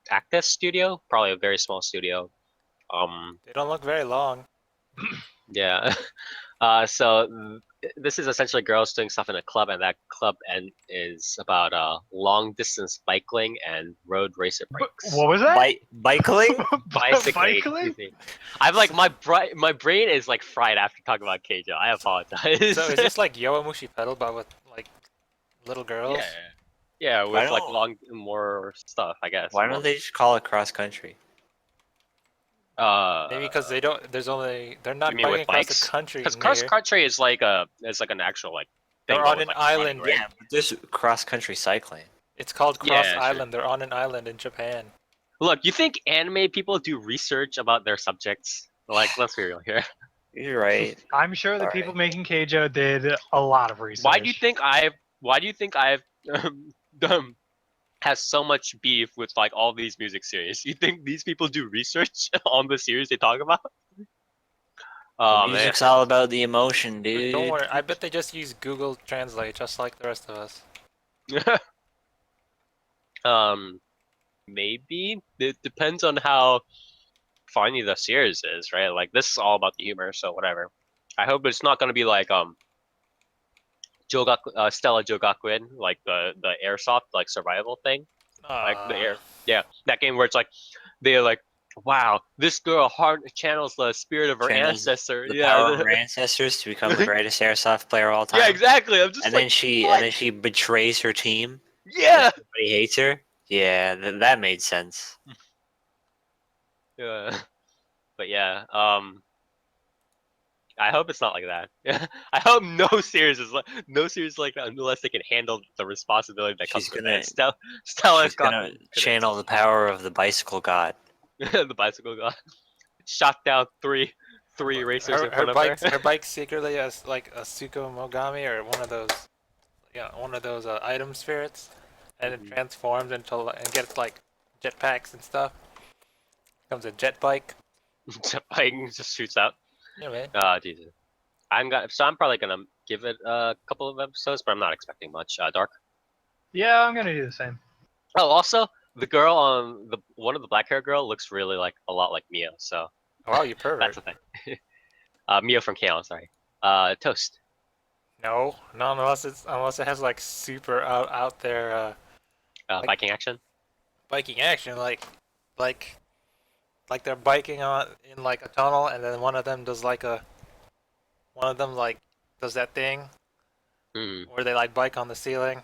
S1: Cactus Studio, probably a very small studio.
S4: They don't look very long.
S1: Yeah. So this is essentially girls doing stuff in a club, and that club is about long distance biking and road racer bikes.
S3: What was that?
S2: Bicycling?
S1: Bicycling.
S3: Bicycling?
S1: Excuse me. I'm like my brain is like fried after talking about Keijo. I apologize.
S4: So is this like Yowamushi Pedal, but with like little girls?
S1: Yeah,
S2: Why
S1: with like
S2: don't-
S1: more stuff, I guess.
S2: Why don't they just call it cross country?
S4: Maybe because they don't. They're not
S1: you mean with
S4: biking across
S1: bikes?
S4: the country.
S1: Because cross country is like an actual like thing.
S4: They're on
S1: with,
S4: an
S1: like, running,
S4: island.
S1: right?
S2: Yeah, but there's cross country cycling.
S4: It's called
S1: Yeah,
S4: Cross
S1: sure.
S4: Island. They're on an island in Japan.
S1: Look, you think anime people do research about their subjects? Like, let's be real here.
S2: You're right.
S3: I'm sure the
S2: Alright.
S3: people making Keijo did a lot of research.
S1: Why do you think I've has so much beef with like all these music series? You think these people do research on the series they talk about? Oh man.
S2: Music's all about the emotion, dude.
S4: Don't worry. I bet they just use Google Translate, just like the rest of us.
S1: Maybe it depends on how funny the series is, right? Like this is all about the humor, so whatever. I hope it's not gonna be like Stella Jogakuen, like the airsoft like survival thing, like the air, yeah, that game where it's like they're like, wow, this girl hard channels the spirit of her
S2: Channels
S1: ancestor,
S2: The
S1: yeah,
S2: power of her ancestors to become the greatest airsoft player of all time.
S1: yeah, exactly. I'm just
S2: And
S1: like,
S2: then she
S1: what?
S2: and then she betrays her team.
S1: Yeah.
S2: Everybody hates her. Yeah, that made sense.
S1: Yeah. But yeah, I hope it's not like that. I hope no series is like that unless they can handle the responsibility that comes
S2: She's
S1: with
S2: gonna-
S1: it. Stella
S2: She's gonna channel the power of the bicycle god.
S1: the bicycle guy shot down three racers in front of
S4: Her bike secretly has like a Tsuko Mogami or one of those item spirits, and it transforms into and gets like jetpacks and stuff. Becomes a jet bike.
S1: Bike just shoots out.
S4: Yeah, man.
S1: Ah, Jesus. I'm probably gonna give it a couple of episodes, but I'm not expecting much. Dark.
S3: Yeah, I'm gonna do the same.
S1: Oh, also the girl on one of the black hair girl looks really like a lot like Mio, so
S4: Wow, you pervert.
S1: that's the thing. Mio from Kale, sorry. Toast.
S4: No, unless it has like super out there like-
S1: Biking action.
S4: biking action, like they're biking on in like a tunnel, and then one of them does that thing
S1: Hmm.
S4: where they like bike on the ceiling.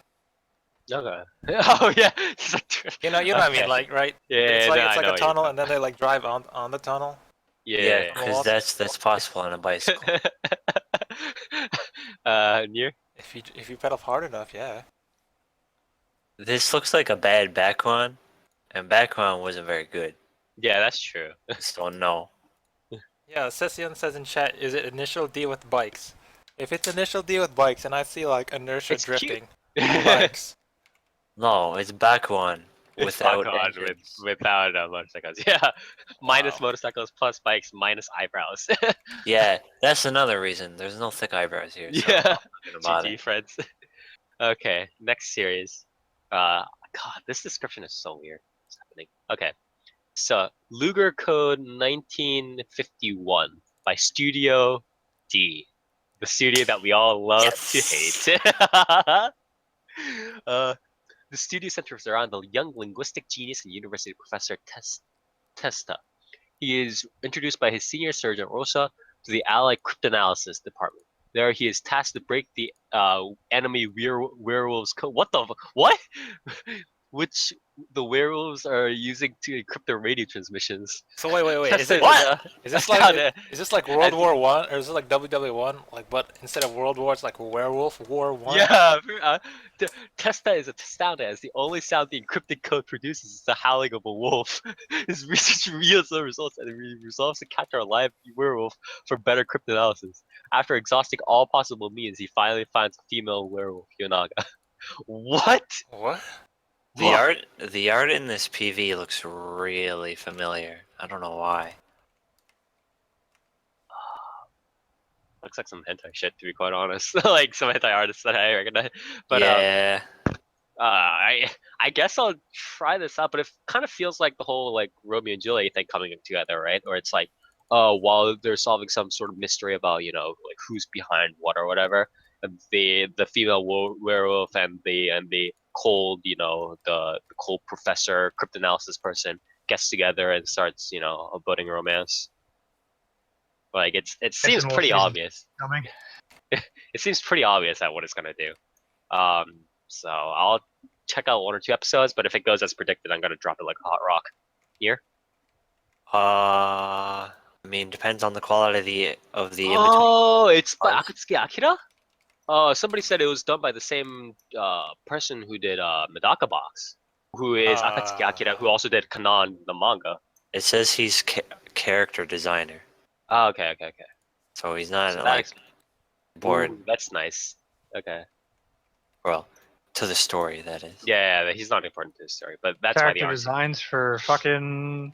S1: Okay. Oh yeah.
S4: You know what I mean,
S1: Okay.
S4: like, right?
S1: Yeah,
S4: It's
S1: no,
S4: like
S1: I know
S4: a
S1: what you
S4: tunnel,
S1: mean.
S4: and then they like drive on the tunnel.
S1: Yeah.
S2: because that's possible on a bicycle.
S1: Near.
S4: If you pedal hard enough, yeah.
S2: This looks like a bad background, and background wasn't very good.
S1: Yeah, that's true.
S2: So no.
S4: Yeah, Session says in chat, is it initial D with bikes? If it's initial D with bikes, and I see like inertia
S1: It's cute.
S4: drifting on bikes.
S2: No, it's background
S1: It's
S2: without
S1: back on
S2: engines.
S1: without motorcycles. Yeah, minus
S4: Wow.
S1: motorcycles plus bikes minus eyebrows.
S2: Yeah, that's another reason. There's no thick eyebrows here. So I'm
S1: Yeah,
S2: not talking about
S1: GG
S2: it.
S1: friends. Okay, next series. God, this description is so weird. What's happening? Okay, so Luger Code 1951 by Studio D, the studio that we all love
S2: Yes.
S1: to hate. The studio centers around the young linguistic genius and university professor Testa. He is introduced by his senior surgeon Rosa to the Allied Cryptanalysis department. There, he is tasked to break the enemy werewolves code. What the what? Which the werewolves are using to encrypt their radio transmissions.
S4: So wait. Is
S1: Testa
S4: it
S2: What?
S4: is this
S1: down
S4: like
S1: there.
S4: is this like World War One or is it like WW1? Like, but instead of World War, it's like Werewolf War One.
S1: Yeah, Testa is astounded as the only sound the encrypted code produces is the howling of a wolf. His research reveals the results and he resolves to capture a live werewolf for better cryptanalysis. After exhausting all possible means, he finally finds a female werewolf, Yonaga. What?
S4: What?
S2: The art in this PV looks really familiar. I don't know why.
S1: Looks like some hentai shit, to be quite honest. Like some hentai artists that I recognize. But
S2: yeah.
S1: I guess I'll try this out. But it kind of feels like the whole like Romeo and Juliet thing coming together, right? Or it's like, while they're solving some sort of mystery about like who's behind what or whatever, the female werewolf and the cold the cold professor cryptanalysis person gets together and starts a budding romance. Like it seems
S3: Guessing we'll
S1: pretty
S3: see some
S1: obvious.
S3: coming.
S1: It seems pretty obvious at what it's gonna do. So I'll check out 1 or 2 episodes, but if it goes as predicted, I'm gonna drop it like a hot rock. Here.
S2: I mean, depends on the quality of the image.
S1: Oh, it's by
S2: Art.
S1: Akatsuki Akira. Somebody said it was done by the same person who did Medaka Box, who is Akatsuki Akira, who also did Kanon the manga.
S2: It says he's character designer,
S1: Oh, okay.
S2: so he's not
S1: So that
S2: like bored.
S1: Ooh, that's nice. Okay.
S2: Well, to the story that is.
S1: Yeah, he's not important to the story, but that's why the
S3: Character
S1: art.
S3: designs for fucking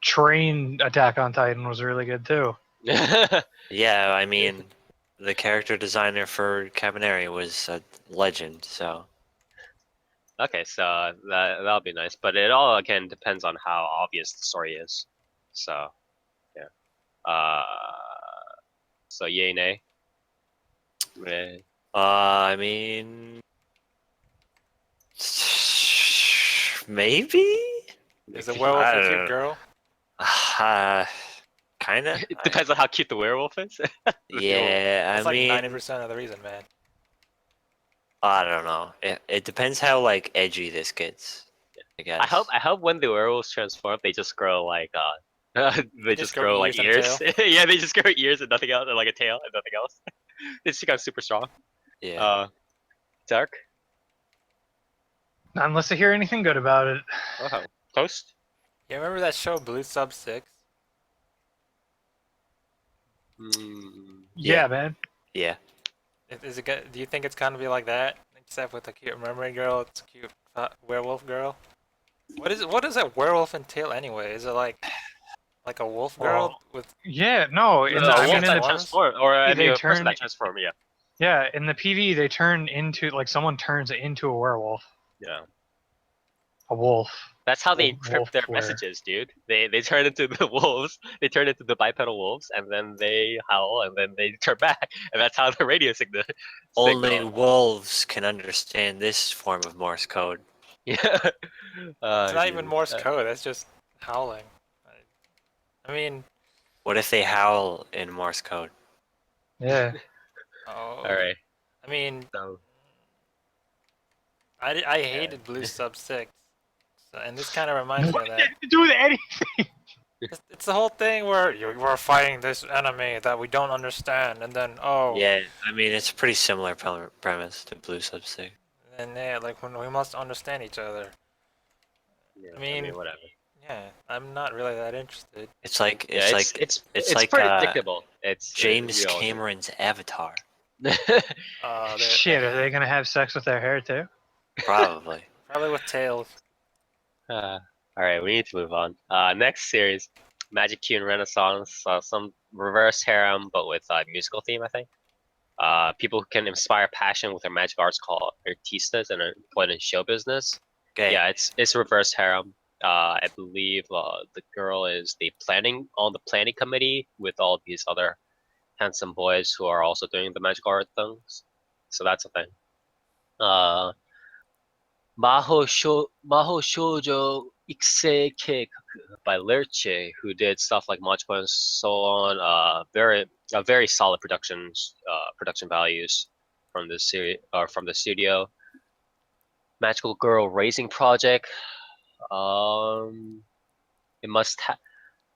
S3: Train Attack on Titan was really good too.
S2: Yeah, I mean, the character designer for Cabaneri was a legend, so.
S1: Okay, so that'll be nice, but it all again depends on how obvious the story is. So, yeah. So yay nay. Eh.
S2: I mean, maybe.
S4: Is the werewolf
S2: I
S4: a
S2: don't
S4: cute
S2: know.
S4: girl?
S2: Kinda.
S1: It depends on how cute the werewolf is.
S2: Yeah,
S4: That's
S2: I
S4: like
S2: mean,
S4: 90% of the reason, man.
S2: I don't know. It depends how like edgy this gets. I guess.
S1: I hope when the werewolves transform, they just grow like they just grow like
S4: and
S1: ears.
S4: tail.
S1: Yeah, they just grow ears and nothing else, and like a tail and nothing else. They just become super strong.
S2: Yeah.
S1: Dark.
S3: Not unless I hear anything good about it.
S1: Oh, Toast.
S4: You remember that show Blue Sub 6?
S1: Mm,
S3: Yeah,
S2: Yeah.
S3: man.
S2: Yeah.
S4: Is it do you think it's gonna be like that? Except with a cute mermaid girl, it's a cute werewolf girl. What does a werewolf entail anyway? Is it like a wolf girl
S3: Well,
S4: with?
S3: Yeah, no.
S1: no,
S3: I
S1: wolf
S3: mean, in
S1: that
S3: the
S1: transform, or I
S3: they
S1: mean, a person
S3: turn-
S1: that transform. Yeah.
S3: yeah, in the PV they turn into like someone turns into a werewolf,
S1: Yeah.
S3: a wolf.
S1: That's how they encrypt
S3: Wolf
S1: their
S3: wear.
S1: messages, dude. They turn into the wolves. They turn into the bipedal wolves, and then they howl, and then they turn back, and that's how the radio signal.
S2: Only wolves can understand this form of Morse code.
S1: Yeah.
S4: It's not even Morse code. That's just howling. I mean,
S2: What if they howl in Morse code?
S3: Yeah.
S4: oh.
S1: All right.
S4: I mean,
S1: So
S4: I hated Blue Sub 6, so, and this kind of reminds me of that.
S3: To do with anything.
S4: It's the whole thing where we're fighting this enemy that we don't understand, and then
S2: Yeah, I mean, it's a pretty similar premise to Blue Sub 6.
S4: and yeah, like when we must understand each other.
S1: yeah,
S4: I mean,
S1: whatever.
S4: Yeah, I'm not really that interested.
S2: It's like
S1: Yeah,
S2: it's like
S1: predictable. It's
S2: James
S1: real.
S2: Cameron's Avatar.
S3: Shit, are they gonna have sex with their hair too?
S2: Probably.
S4: Probably with tails.
S1: All right, we need to move on. Next series, Magic Q and Renaissance. Some reverse harem, but with musical theme, I think. People who can inspire passion with their magic arts called artistas and are employed in show business.
S2: Okay.
S1: Yeah, it's reverse harem. I believe the girl is on the planning committee with all these other handsome boys who are also doing the magic art things. So that's a thing. Maho Shoujo Ikse Keikaku. by Lerche, who did stuff like Machko and so on. Very solid production values from the series or from the studio. Magical Girl Raising Project. It must have.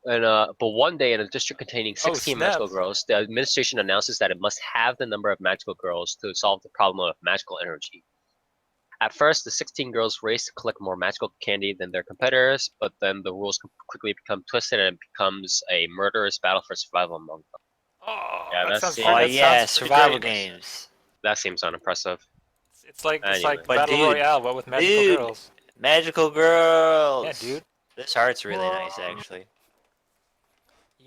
S1: But one day in a district containing 16 magical
S4: snap.
S1: girls, the administration announces that it must have the number of magical girls to solve the problem of magical energy. At first, the 16 girls race to collect more magical candy than their competitors, but then the rules quickly become twisted and it becomes a murderous battle for survival among them.
S4: Oh,
S1: Yeah,
S4: that
S1: that
S4: sounds
S1: seems-
S2: Oh
S4: pretty. That
S2: yeah,
S4: sounds pretty
S2: survival
S4: great.
S2: games.
S1: That seems unimpressive.
S4: It's like
S1: Anyway.
S2: But
S4: battle
S2: dude,
S4: royale, but with magical
S2: dude,
S4: girls.
S2: magical girls.
S4: Yeah, dude.
S2: This art's really nice, actually.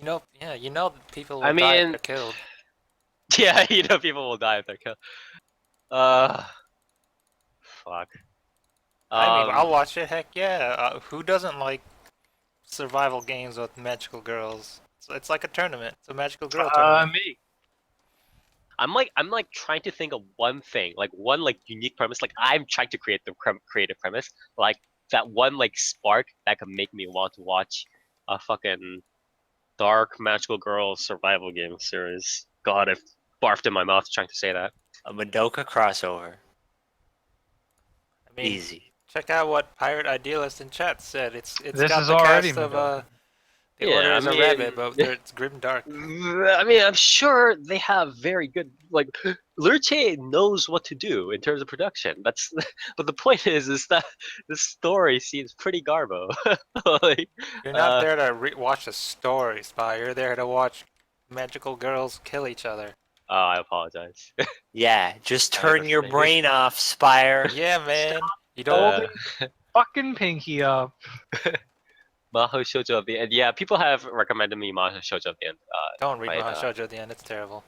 S4: That people will
S1: I
S4: die if
S1: mean-
S4: they're killed.
S1: Yeah, people will die if they're killed. Fuck.
S4: I mean, I'll watch it. Heck yeah. Who doesn't like survival games with magical girls? It's like a tournament. It's a magical girl tournament.
S3: Me.
S1: I'm like trying to think of one thing, like one like unique premise. Like I'm trying to create the creative premise, like that one like spark that could make me want to watch a fucking dark magical girl survival game series. God, I've barfed in my mouth trying to say that.
S2: A Madoka crossover.
S4: I mean,
S2: Easy.
S4: check out what Pirate Idealist in chat said. It's
S3: This
S4: got
S3: is
S4: the
S3: already
S4: cast of
S3: Madoka.
S4: The
S1: Yeah,
S4: Order
S1: I
S4: is a
S1: mean-
S4: Rabbit, but it's grim dark.
S1: I mean, I'm sure they have very good like Lurche knows what to do in terms of production. That's but the point is that the story seems pretty garbo. Like,
S4: You're not there to watch a story, Spy. You're there to watch magical girls kill each other.
S1: oh, I apologize.
S2: Yeah, just
S1: I
S2: turn your
S1: understand.
S2: brain off, Spire.
S4: Yeah, man. You don't.
S3: Fucking pinky up.
S1: Maho Shoujo at the end. Yeah, people have recommended me Maho Shoujo at the end.
S4: Don't read
S1: right,
S4: Mahashoujo at the end. It's terrible.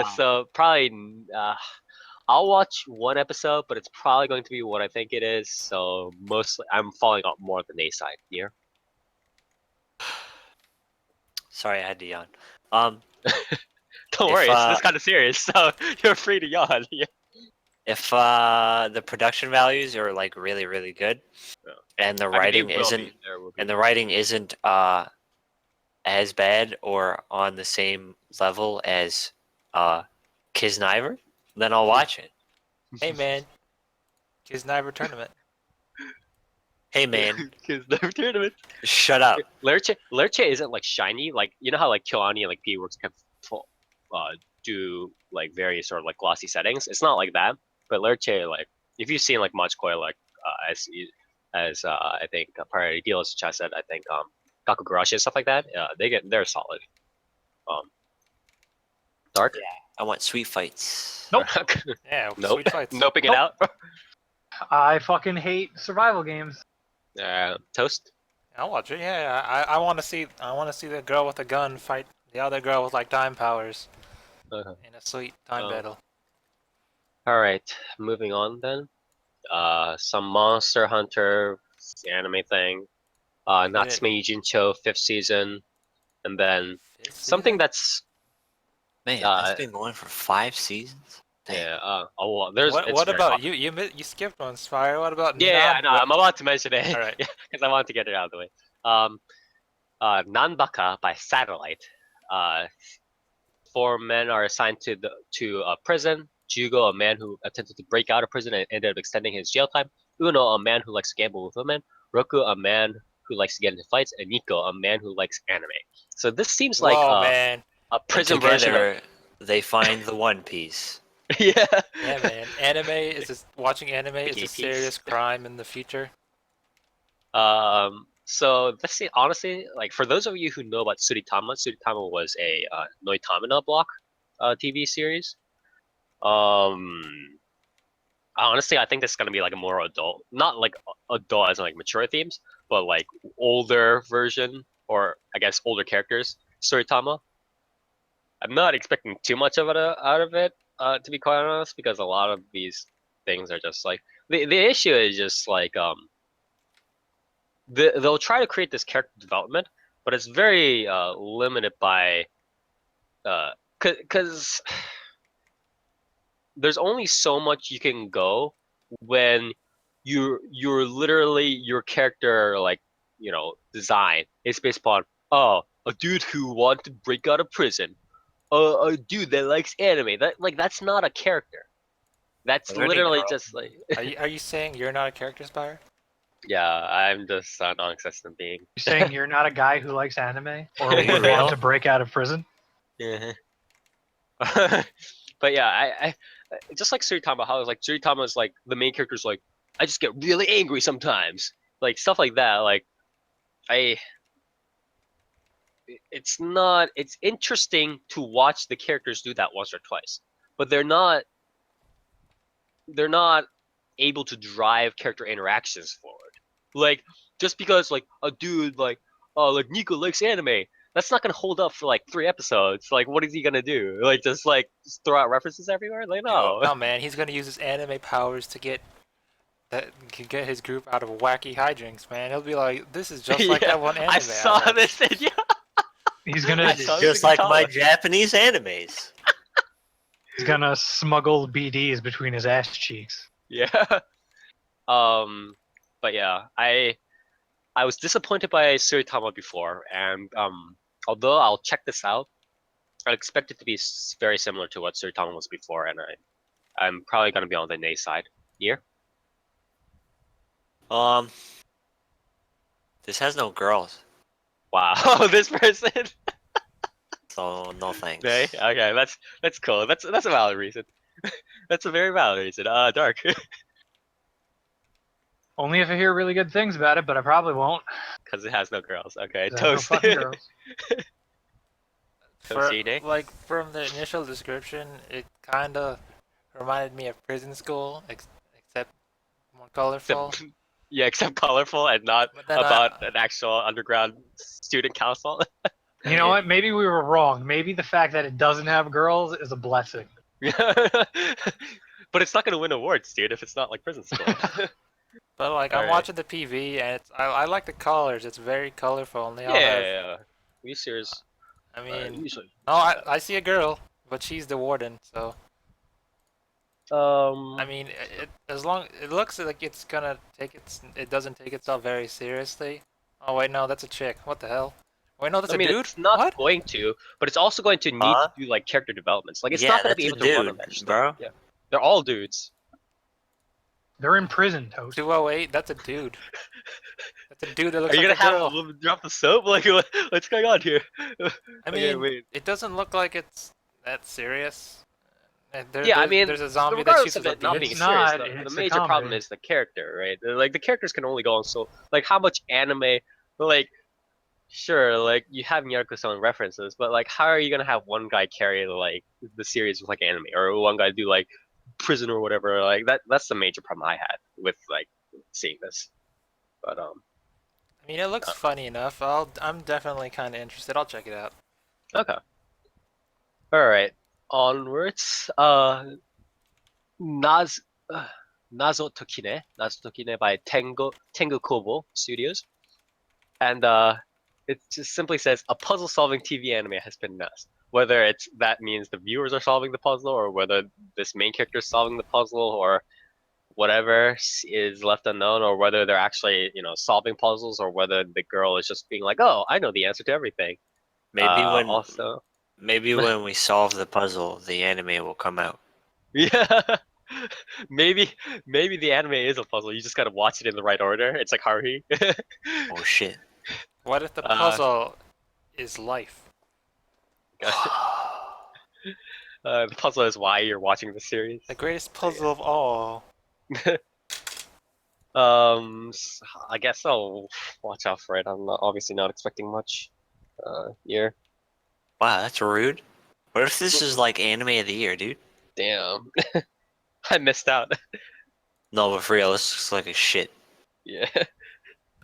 S1: So probably I'll watch one episode, but it's probably going to be what I think it is. So mostly I'm falling out more on the nay side here.
S2: Sorry, I had to yawn.
S1: Don't
S2: If,
S1: worry, it's this kind of serious, so you're free to yawn. Yeah.
S2: If the production values are like really, really good,
S1: Yeah.
S2: and the
S1: I mean,
S2: writing
S1: they will
S2: isn't,
S1: be, there will be.
S2: and the writing isn't as bad or on the same level as Kisniver, then I'll watch it.
S4: Hey, man. Kisniver tournament.
S2: Hey man,
S1: Kisniver tournament.
S2: shut up.
S1: Lerche isn't like shiny, like you know how like Kyoani and like P-Works can do like various sort of like glossy settings. It's not like that, but Lerche, like if you've seen like Machkoi, like as I think Priority Dealers chat said, I think Kakugarashi and stuff like that, they're solid. Dark.
S2: I want sweet fights.
S3: Nope.
S4: Yeah,
S1: Nope.
S4: sweet fights.
S1: Noping it
S3: Nope.
S1: out.
S3: I fucking hate survival games.
S1: Toast.
S4: I'll watch it. Yeah, I want to see. I want to see the girl with the gun fight the other girl with like time powers
S1: Uh-huh.
S4: in a sweet time battle.
S1: All right, moving on then. Some Monster Hunter anime thing. Natsume Yujincho 5th season, and then
S4: Fifth
S1: something
S4: season?
S1: that's
S2: Man,
S1: Uh,
S2: that's been going for 5 seasons. Damn.
S1: yeah. Well, there's.
S4: What,
S1: it's
S4: what
S1: very
S4: about
S1: popular.
S4: you skipped one, Spire. What about
S1: Yeah, I know.
S4: Nan-
S1: I'm about to mention it.
S4: All right.
S1: because I wanted to get it out of the way. Nanbaka by Satellite. 4 men are assigned to a prison. Jugo, a man who attempted to break out of prison and ended up extending his jail time. Uno, a man who likes to gamble with women. Roku, a man who likes to get into fights. And Nico, a man who likes anime. So this seems like
S4: Whoa, man.
S1: a
S2: And
S1: prison version of.
S2: together, they find the One Piece.
S1: Yeah.
S4: Yeah, man. Anime is just, watching anime is
S1: gay
S4: a serious crime in the future.
S1: So let's see. Honestly, like for those of you who know about Tsuritama, Tsuritama was a Noitamina block TV series. Honestly, I think this is gonna be like a more adult, not like adult as in like mature themes, but like older version or I guess older characters. Tsuritama. I'm not expecting too much of it out of it, to be quite honest, because a lot of these things are just like the issue is just like they'll try to create this character development, but it's very limited by because there's only so much you can go when you're literally your character like design is based upon a dude who wants to break out of prison, a dude that likes anime. That's not a character. That's
S2: Are there any
S1: literally
S2: girls?
S1: just like
S4: Are you saying you're not a character, Spire?
S1: yeah, I'm just a non-existent being.
S3: You're saying you're not a guy who likes anime or
S2: Are you
S3: would
S2: real?
S3: want to break out of prison?
S1: Yeah. But yeah, I just like Suritama, how it's like Suritama is like the main character's like I just get really angry sometimes, like stuff like that. Like I, it's interesting to watch the characters do that once or twice, but they're not able to drive character interactions forward. Like just because like a dude like like Nico likes anime, that's not gonna hold up for like 3 episodes. Like what is he gonna do? Like just throw out references everywhere? Like no.
S4: No, man, he's gonna use his anime powers to get his group out of wacky hijinks, man. He'll be like, "This is just like
S1: Yeah,
S4: that one anime
S1: I saw
S4: watched."
S1: this and yeah,
S3: He's
S1: I
S3: gonna
S1: saw this
S2: Just
S1: in
S2: like my
S1: college.
S2: Japanese animes.
S3: he's gonna smuggle BDs between his ass cheeks.
S1: Yeah. But yeah, I was disappointed by Suritama before, and although I'll check this out, I expect it to be very similar to what Suritama was before, and I'm probably gonna be on the nay side here.
S2: This has no girls,
S1: Wow, this person.
S2: so no thanks.
S1: Nay. Okay, that's cool. That's a valid reason. That's a very valid reason. Dark.
S3: Only if I hear really good things about it, but I probably won't.
S1: Because it has no girls. Okay,
S3: 'Cause I have no
S1: toast.
S3: fucking girls.
S1: CD?
S4: Like from the initial description, it kind of reminded me of prison school, except more colorful.
S1: Yeah, except colorful and not
S4: But then
S1: about an actual underground student council.
S3: You know what? Maybe we were wrong. Maybe the fact that it doesn't have girls is a blessing.
S1: But it's not gonna win awards, dude, if it's not like prison school.
S4: But like I'm
S1: Alright.
S4: watching the PV and I like the colors. It's very colorful and they all
S1: Yeah,
S4: have.
S1: yeah. We serious.
S4: I mean,
S1: Usually.
S4: no, I see a girl, but she's the warden. So I mean, as long it looks like it's gonna it doesn't take itself very seriously. Oh wait, no, that's a chick. What the hell? Wait, no, that's
S1: I mean,
S4: a dude.
S1: it's not
S4: What?
S1: going to, but it's also going to need
S2: Huh?
S1: to do like character developments. Like it's
S2: Yeah,
S1: not gonna
S2: that's
S1: be
S2: a
S1: able to run
S2: dude,
S1: eventually.
S2: bro.
S1: Yeah, they're all dudes.
S3: They're in prison, Toast.
S4: 208. That's a dude. That's a dude that looks
S1: Are you
S4: like
S1: gonna
S4: a
S1: have
S4: girl.
S1: a little drop the soap? Like what's going on here?
S4: I
S1: Okay,
S4: mean,
S1: wait.
S4: it doesn't look like it's that serious.
S1: Yeah, I mean,
S4: there's a zombie that
S1: regardless
S4: shoots
S1: of
S4: his
S1: it not being
S3: It's
S1: serious,
S3: not,
S1: the
S3: it's a
S1: major problem
S3: comedy.
S1: is the character, right? Like the characters can only go on so like how much anime, like sure, like you have Yakuza references, but like how are you gonna have one guy carry like the series with like anime, or one guy do like prison or whatever? Like that's the major problem I had with like seeing this. But
S4: I mean, it looks funny enough. I'm definitely kind of interested. I'll check it out.
S1: okay, all right, onwards. Naz. Nazo Tokine by Tengu Kobo Studios. And it just simply says a puzzle-solving TV anime has been announced. Whether that means the viewers are solving the puzzle, or whether this main character is solving the puzzle, or whatever is left unknown, or whether they're actually solving puzzles, or whether the girl is just being like, "Oh, I know the answer to everything." Also,
S2: Maybe when we solve the puzzle, the anime will come out.
S1: yeah, maybe the anime is a puzzle. You just gotta watch it in the right order. It's like Haruhi.
S2: Oh shit.
S4: What if the
S1: Uh,
S4: puzzle is life?
S1: The puzzle is why you're watching the series.
S4: The greatest puzzle of all.
S1: I guess I'll watch out for it. I'm obviously not expecting much here.
S2: Wow, that's rude. What if this is like anime of the year, dude?
S1: Damn. I missed out.
S2: No, but for real, this looks like a shit.
S1: Yeah.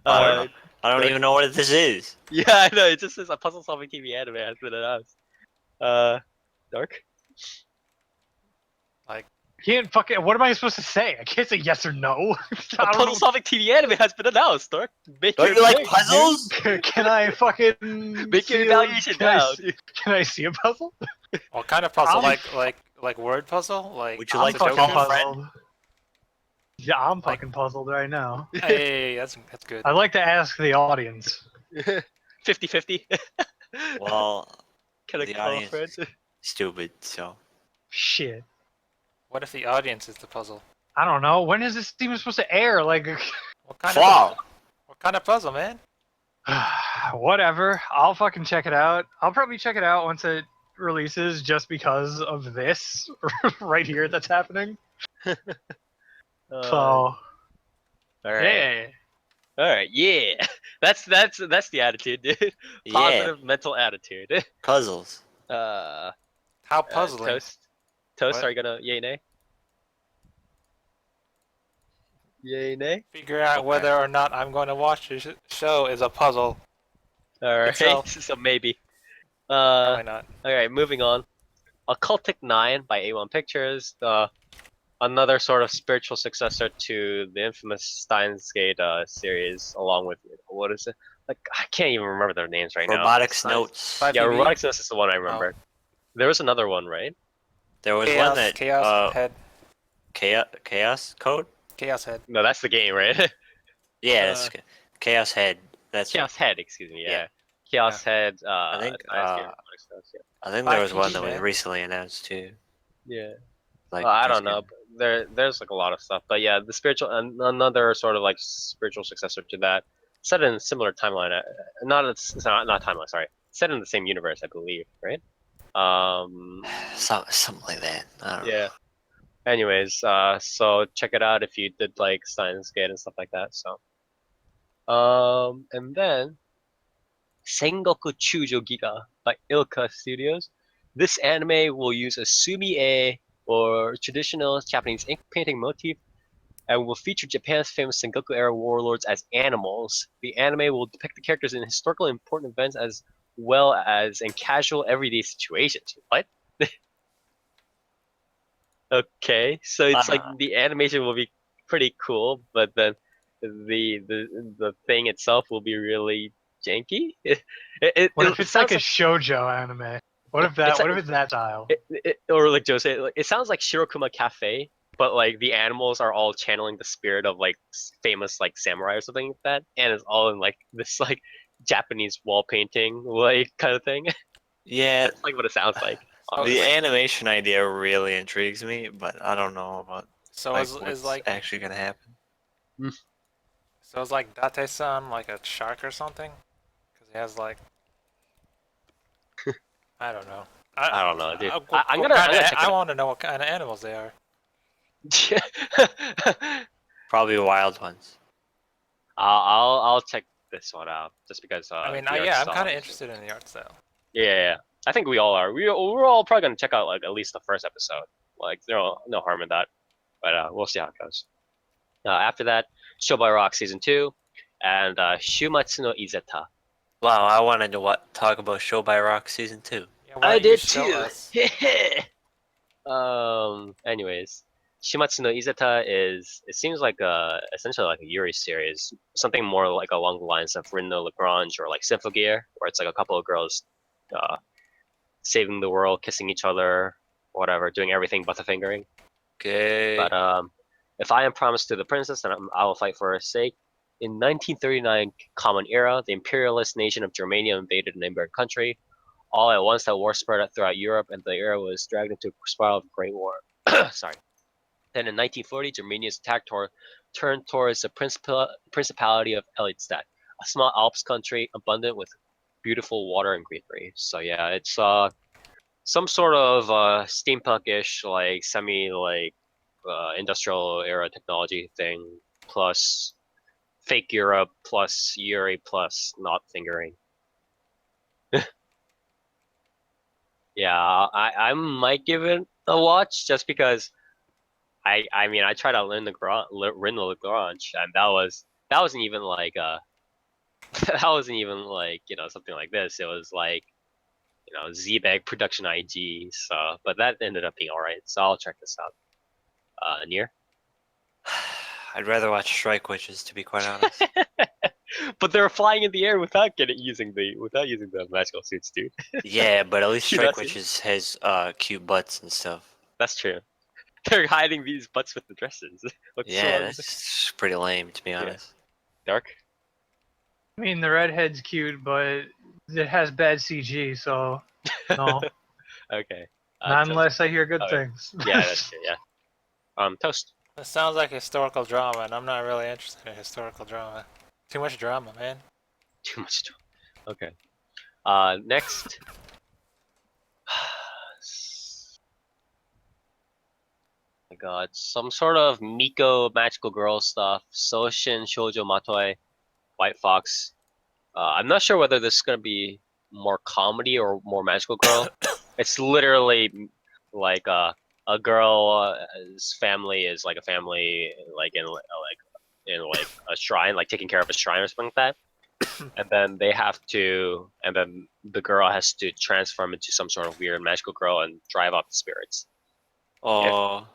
S2: I don't know. I don't
S1: Dark-
S2: even know what this is.
S1: Yeah, I know. It just says a puzzle solving TV anime has been announced. Dark?
S3: Can't fucking. What am I supposed to say? I can't say yes or no.
S1: A
S3: I don't
S1: puzzle
S3: know.
S1: solving TV anime has been announced, Dark. Make
S2: Don't
S1: your
S2: you like
S1: pick,
S2: puzzles?
S3: Can I fucking
S1: Make your
S3: see
S1: evaluation
S3: can I
S1: now.
S3: see- Can I see a puzzle?
S4: What kind of puzzle?
S3: I'm-
S4: Like word puzzle? Like
S2: Would you
S3: I'm
S2: like to
S3: fucking
S2: call a
S4: Sudoku?
S2: friend?
S3: puzzled. Yeah, I'm fucking puzzled right now.
S4: Hey, that's good.
S3: I'd like to ask the audience.
S1: 50-50.
S2: Well,
S1: Can I
S2: the
S1: call a
S2: audience
S1: friend?
S2: is stupid, so
S3: Shit.
S4: What if the audience is the puzzle?
S3: I don't know. When is this even supposed to air? Like,
S4: What kind
S2: fall.
S4: of what kind of puzzle, man?
S3: whatever. I'll fucking check it out. I'll probably check it out once it releases just because of this right here that's happening. So,
S1: All right.
S3: yeah.
S1: All right. Yeah. That's the attitude, dude.
S2: Yeah,
S1: Positive mental attitude.
S2: puzzles.
S4: How puzzling?
S1: Toast.
S4: What?
S1: Are you gonna yay nay? Yay nay.
S4: Figure out
S2: Okay.
S4: whether or not I'm going to watch this show is a puzzle.
S1: All right.
S4: Itself.
S1: So maybe.
S4: Probably not.
S1: All right. Moving on. Occultic 9 by A1 Pictures. Another sort of spiritual successor to the infamous Steins Gate series, along with what is it? Like I can't even remember their names right now.
S2: Robotics
S1: Steins-
S2: Notes.
S4: Five-
S1: Yeah,
S4: TV?
S1: Robotics Notes is the one I remember. There was another one, right?
S2: There was
S4: Chaos,
S2: one that
S4: Chaos Head.
S2: Chaos Code.
S4: Chaos Head.
S1: No, that's the game, right?
S2: Yeah, that's Chaos Head. That's
S1: Chaos Head, excuse me. Yeah.
S2: Yeah.
S1: Chaos Head.
S2: I think,
S1: Steins Gate Robotics Notes,
S2: I think there was one
S4: 5PG,
S2: that was
S4: man.
S2: recently announced too.
S1: yeah.
S2: Like
S1: I
S2: just
S1: don't know.
S2: kidding.
S1: But there's like a lot of stuff, but yeah, the spiritual another sort of like spiritual successor to that, set in a similar timeline. It's not timeline. Sorry, set in the same universe, I believe, right?
S2: Something like that. I don't know.
S1: Yeah. Anyways, so check it out if you did like Steins Gate and stuff like that. So, and then Sengoku Chujo Giga by Ilka Studios. This anime will use a sumi-e or traditional Japanese ink painting motif and will feature Japan's famous Sengoku era warlords as animals. The anime will depict the characters in historical important events as well as in casual everyday situations. What? Okay, so it's like the animation will be pretty cool, but then the thing itself will be really janky.
S3: What if
S1: It
S3: it's like
S1: sounds
S3: a
S1: like
S3: shoujo anime? What if
S1: it's
S3: that?
S1: like
S3: What if it's that style?
S1: or like Joe said, like, it sounds like Shirokuma Cafe, but like the animals are all channeling the spirit of like famous like samurai or something like that, and it's all in like this like Japanese wall painting like kind of thing.
S2: Yeah,
S1: That's like what it sounds like.
S4: So,
S2: the
S1: honestly.
S2: animation idea really intrigues me, but I don't know about
S4: so
S2: like
S4: is
S2: what's
S4: like
S2: actually gonna happen.
S4: so is like Date-san like a shark or something? Because he has like I don't know.
S1: I don't know, dude. I'm
S4: what
S1: gonna
S4: kinda-
S1: check
S4: I
S1: it
S4: want to know what kind of animals they are.
S1: out.
S2: Probably wild ones.
S1: I'll check this one out just because
S4: I mean,
S1: the art
S4: yeah, I'm
S1: style
S4: kind of
S1: is-
S4: interested in the art style.
S1: Yeah, I think we all are. We're all probably gonna check out like at least the first episode. Like no harm in that, but we'll see how it goes. After that, Show by Rock season 2, and Shumatsu no Izeta.
S2: Wow, I wanted to talk about Show by Rock season 2.
S4: Yeah, why don't you show us?
S1: Anyways, Shimatsu no Izeta it seems like essentially like a Yuri series, something more like along the lines of Rin no Lagrange or like Symphogear, where it's like a couple of girls saving the world, kissing each other, whatever, doing everything but the fingering.
S2: Okay.
S1: But if I am promised to the princess, then I will fight for her sake. In 1939 Common Era, the imperialist nation of Germania invaded a neighboring country. All at once, that war spread throughout Europe, and the era was dragged into a spiral of Great War. Sorry. Then in 1940, Germania's attack turned towards the Principality of Elidstadt, a small Alps country abundant with beautiful water and greenery. So yeah, it's some sort of steampunk-ish, like semi like industrial era technology thing, plus fake Europe, plus Yuri, plus not fingering. Yeah, I might give it a watch just because I mean I tried to learn the Rin the Lagrange, and that wasn't even like that wasn't even like something like this. It was like ZBag Production IG. So but that ended up being alright. So I'll check this out. Near.
S2: I'd rather watch Strike Witches, to be quite honest.
S1: But they're flying in the air without using the magical suits, dude.
S2: Yeah, but at least
S1: You
S2: Strike
S1: not see-
S2: Witches has cute butts and stuff.
S1: That's true. They're hiding these butts with the dresses. What's
S2: Yeah,
S1: wrong?
S2: that's pretty lame to be honest.
S1: Dark.
S3: I mean, the redhead's cute, but it has bad CG, so no.
S1: Okay.
S3: Not
S1: Toast.
S3: unless I hear good
S1: Oh,
S3: things.
S1: Yeah, that's true. Yeah. Toast.
S4: It sounds like historical drama, and I'm not really interested in historical drama. Too much drama, man.
S1: Too much. Okay. Next. My God, some sort of Miko magical girl stuff. Soshin Shoujo Matoi, White Fox. I'm not sure whether this is gonna be more comedy or more magical girl. It's literally like a girl's family is like a family like in like a shrine, like taking care of a shrine or something like that. And then and then the girl has to transform into some sort of weird magical girl and drive off the spirits.
S2: Oh,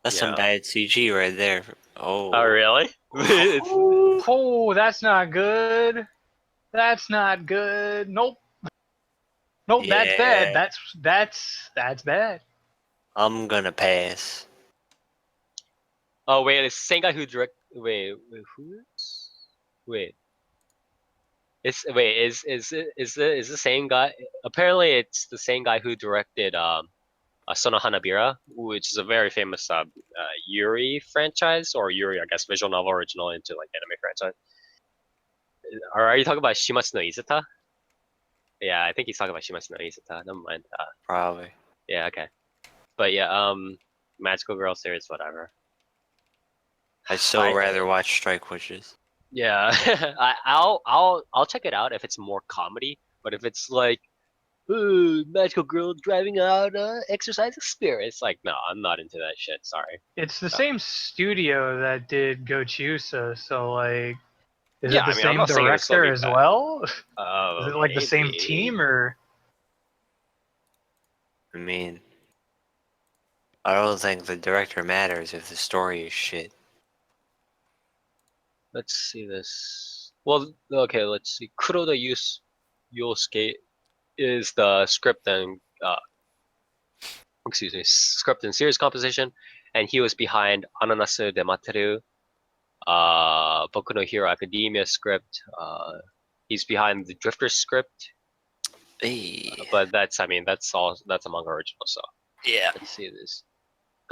S2: that's some
S1: Yeah.
S2: bad CG right there.
S1: Oh,
S2: Oh,
S1: really? It's-
S3: Oh, that's not good. That's not good. Nope. Nope, that's bad.
S2: yeah.
S3: That's bad.
S2: I'm gonna pass.
S1: Oh wait, it's the same guy who direct. Wait, who is? Wait, is the same guy? Apparently, it's the same guy who directed Sono Hanabira, which is a very famous Yuri franchise or Yuri, I guess, visual novel original into like anime franchise. Or are you talking about Shimatsu no Izuta? Yeah, I think he's talking about Shimatsu no Izuta. Never mind.
S2: Probably.
S1: Yeah, okay. But yeah, Magical Girl series, whatever.
S2: I'd still rather watch Strike Witches.
S1: Yeah, I'll check it out if it's more comedy. But if it's like, ooh, magical girl driving out exercise experience, like, no, I'm not into that shit. Sorry.
S3: It's the same studio that did Gochiusa, so like, is
S1: Yeah,
S3: it the
S1: I mean, I'm
S3: same
S1: not saying it'll still
S3: director
S1: be
S3: as
S1: bad.
S3: well? Is it like the same
S1: Maybe.
S3: team or?
S2: I mean, I don't think the director matters if the story is shit.
S1: Let's see this. Well, okay, let's see. Kuroda Yosuke is the script and excuse me, script and series composition, and he was behind Ananasu de Materu, Boku no Hero Academia script. He's behind the Drifter script,
S2: Hey.
S1: but I mean, that's a manga original. So
S2: Yeah.
S1: let's see this.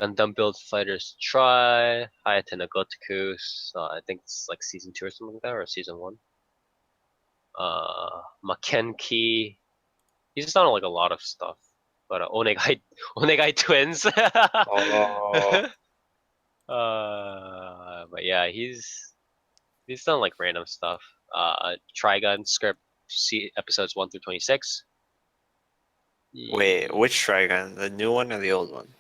S1: Gundam Build Fighters Try, Hayate no Gotoku. I think it's like season 2 or something like that, or season 1. Makenki. He's done like a lot of stuff, but Onegai Twins.
S2: Oh.
S1: But yeah, he's done like random stuff. Trigun script, episodes 1 through 26.
S2: Wait, which Trigun? The new one or the old one?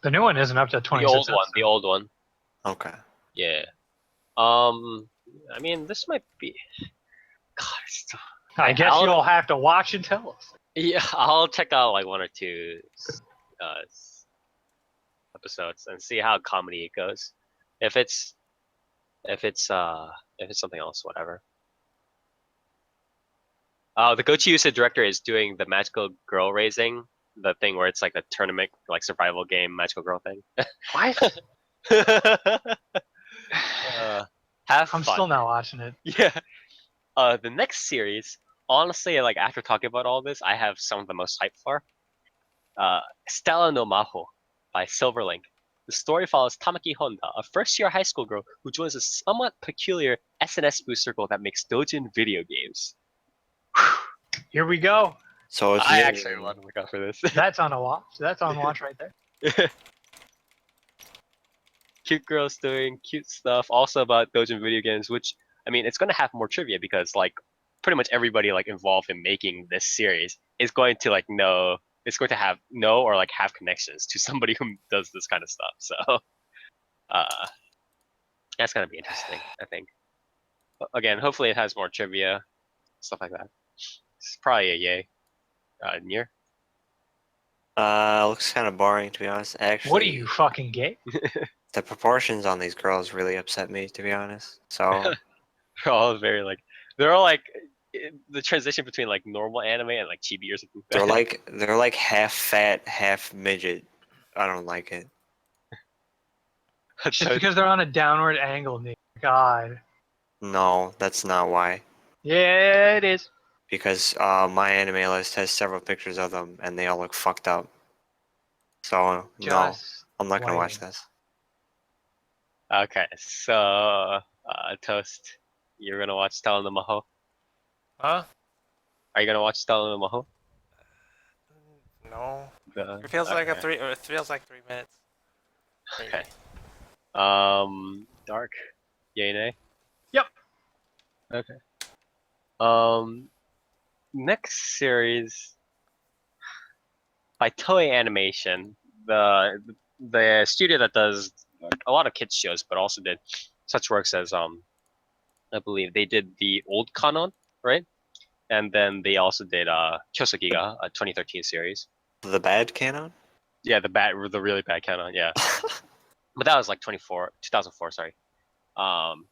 S3: The new one isn't up to
S1: The
S3: 26.
S1: old one. The old one.
S2: Okay.
S1: Yeah. I mean, this might be. God,
S3: I guess you'll have to watch and tell us.
S1: yeah, I'll check out like 1 or 2 episodes and see how comedy it goes. If it's something else, whatever. The Gochi director is doing the magical girl raising, the thing where it's like a tournament, like survival game, magical girl thing.
S3: What?
S1: Have
S3: I'm
S1: fun.
S3: still not watching it.
S1: Yeah. The next series, honestly, like after talking about all this, I have some of the most hype for. Stella no Maho by Silverlink. The story follows Tamaki Honda, a first-year high school girl who joins a somewhat peculiar SNS boost circle that makes doujin video games.
S3: Here we go.
S2: So it's
S1: I actually want to look out for this.
S3: That's on a watch. That's on watch right there.
S1: Cute girls doing cute stuff, also about doujin video games, which, I mean, it's going to have more trivia because, like, pretty much everybody, like, involved in making this series is going to, like, it's going to know or, like, have connections to somebody who does this kind of stuff. So, that's going to be interesting, I think. Again, hopefully it has more trivia, stuff like that. It's probably a yay. Near.
S2: looks kind of boring to be honest. Actually,
S3: What are you, fucking gay?
S2: the proportions on these girls really upset me to be honest. So
S1: They're all very, like, they're all, like, the transition between like normal anime and like chibi or something.
S2: They're like half fat, half midget. I don't like it.
S3: It's just because they're on a downward angle, Nick. God.
S2: No, that's not why.
S3: Yeah, it is.
S2: Because my anime list has several pictures of them, and they all look fucked up. So no,
S3: Just
S2: I'm not gonna watch
S3: lame.
S2: this.
S1: Okay, so Toast, you're gonna watch Stella the Maho?
S4: Huh?
S1: Are you gonna watch Stella the Maho?
S4: No.
S1: The,
S4: It feels like a
S1: okay.
S4: it feels like 3 minutes. Maybe.
S1: Okay. Dark. Yay, nay?
S3: Yep.
S1: Okay. Next series by Toei Animation, the studio that does a lot of kids shows, but also did such works as I believe they did the old Kanon, right? And then they also did Chosogiga, a 2013 series.
S2: The bad canon?
S1: Yeah, the really bad Kanon, yeah. But that was like 2004, sorry. And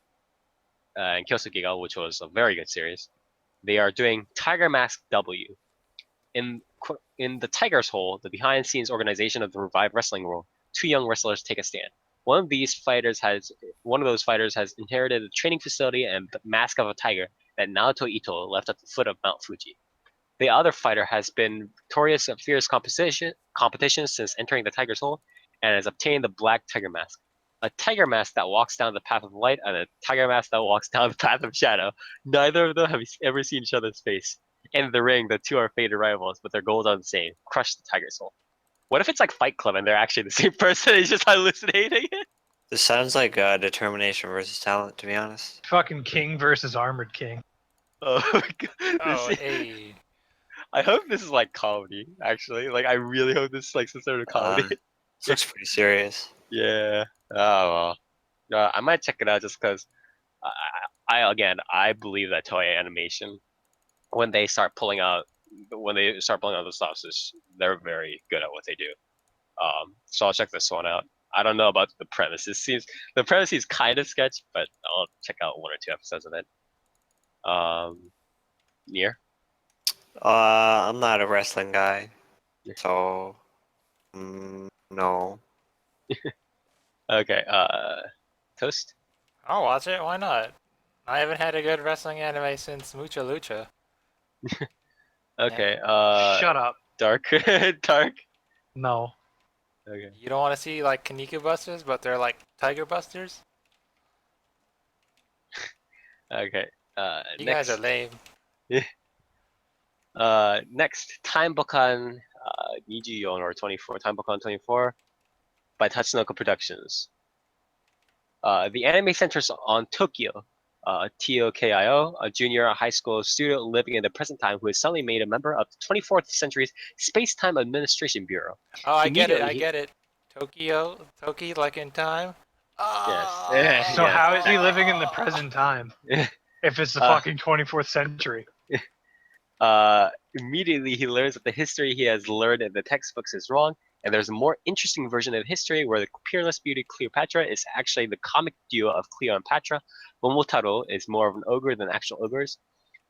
S1: Chosogiga, which was a very good series. They are doing Tiger Mask W. In the Tiger's Hole, the behind-the-scenes organization of the revived wrestling world, two young wrestlers take a stand. One of those fighters has inherited a training facility and the mask of a tiger that Naoto Ito left at the foot of Mount Fuji. The other fighter has been victorious at fierce competition since entering the Tiger's Hole and has obtained the black tiger mask. A tiger mask that walks down the path of light and a tiger mask that walks down the path of shadow. Neither of them have ever seen each other's face. In the ring, the two are fated rivals, but their goals are the same: crush the Tiger's Soul. What if it's like Fight Club and they're actually the same person? He's just hallucinating it.
S2: This sounds like determination versus talent, to be honest.
S3: Fucking King versus Armored King.
S1: Oh, God.
S4: Oh, hey.
S1: I hope this is like comedy. Actually, like I really hope this is like some sort of comedy.
S2: This looks pretty serious.
S1: Yeah. Oh well. I might check it out just because. I believe that Toei Animation, when they start pulling out the sauces, they're very good at what they do. So I'll check this one out. I don't know about the premise. The premise is kind of sketch, but I'll check out 1 or 2 episodes of it. Nier.
S2: I'm not a wrestling guy, so no.
S1: Okay. Toast.
S4: I'll watch it. Why not? I haven't had a good wrestling anime since Mucha Lucha.
S1: Okay.
S3: Shut up.
S1: Dark. Dark.
S3: No.
S1: Okay.
S4: You don't want to see like Kaneki Busters, but they're like Tiger Busters?
S1: Okay.
S4: You
S1: Next.
S4: guys are lame.
S1: Next, Time Bokan Nijiyon or 24, Time Bokan 24 by Tatsunoko Productions. The anime centers on Tokyo, Tokyo, a junior high school student living in the present time who is suddenly made a member of the 24th century's Space-Time Administration Bureau.
S4: Oh, I get it.
S1: Immediately
S4: Toki like in time.
S1: Yes.
S4: Oh.
S3: So how is he living in the present time if it's the fucking 24th century?
S1: Immediately he learns that the history he has learned in the textbooks is wrong, and there's a more interesting version of history where the peerless beauty Cleopatra is actually the comic duo of Cleo and Patra. Momotaro is more of an ogre than actual ogres.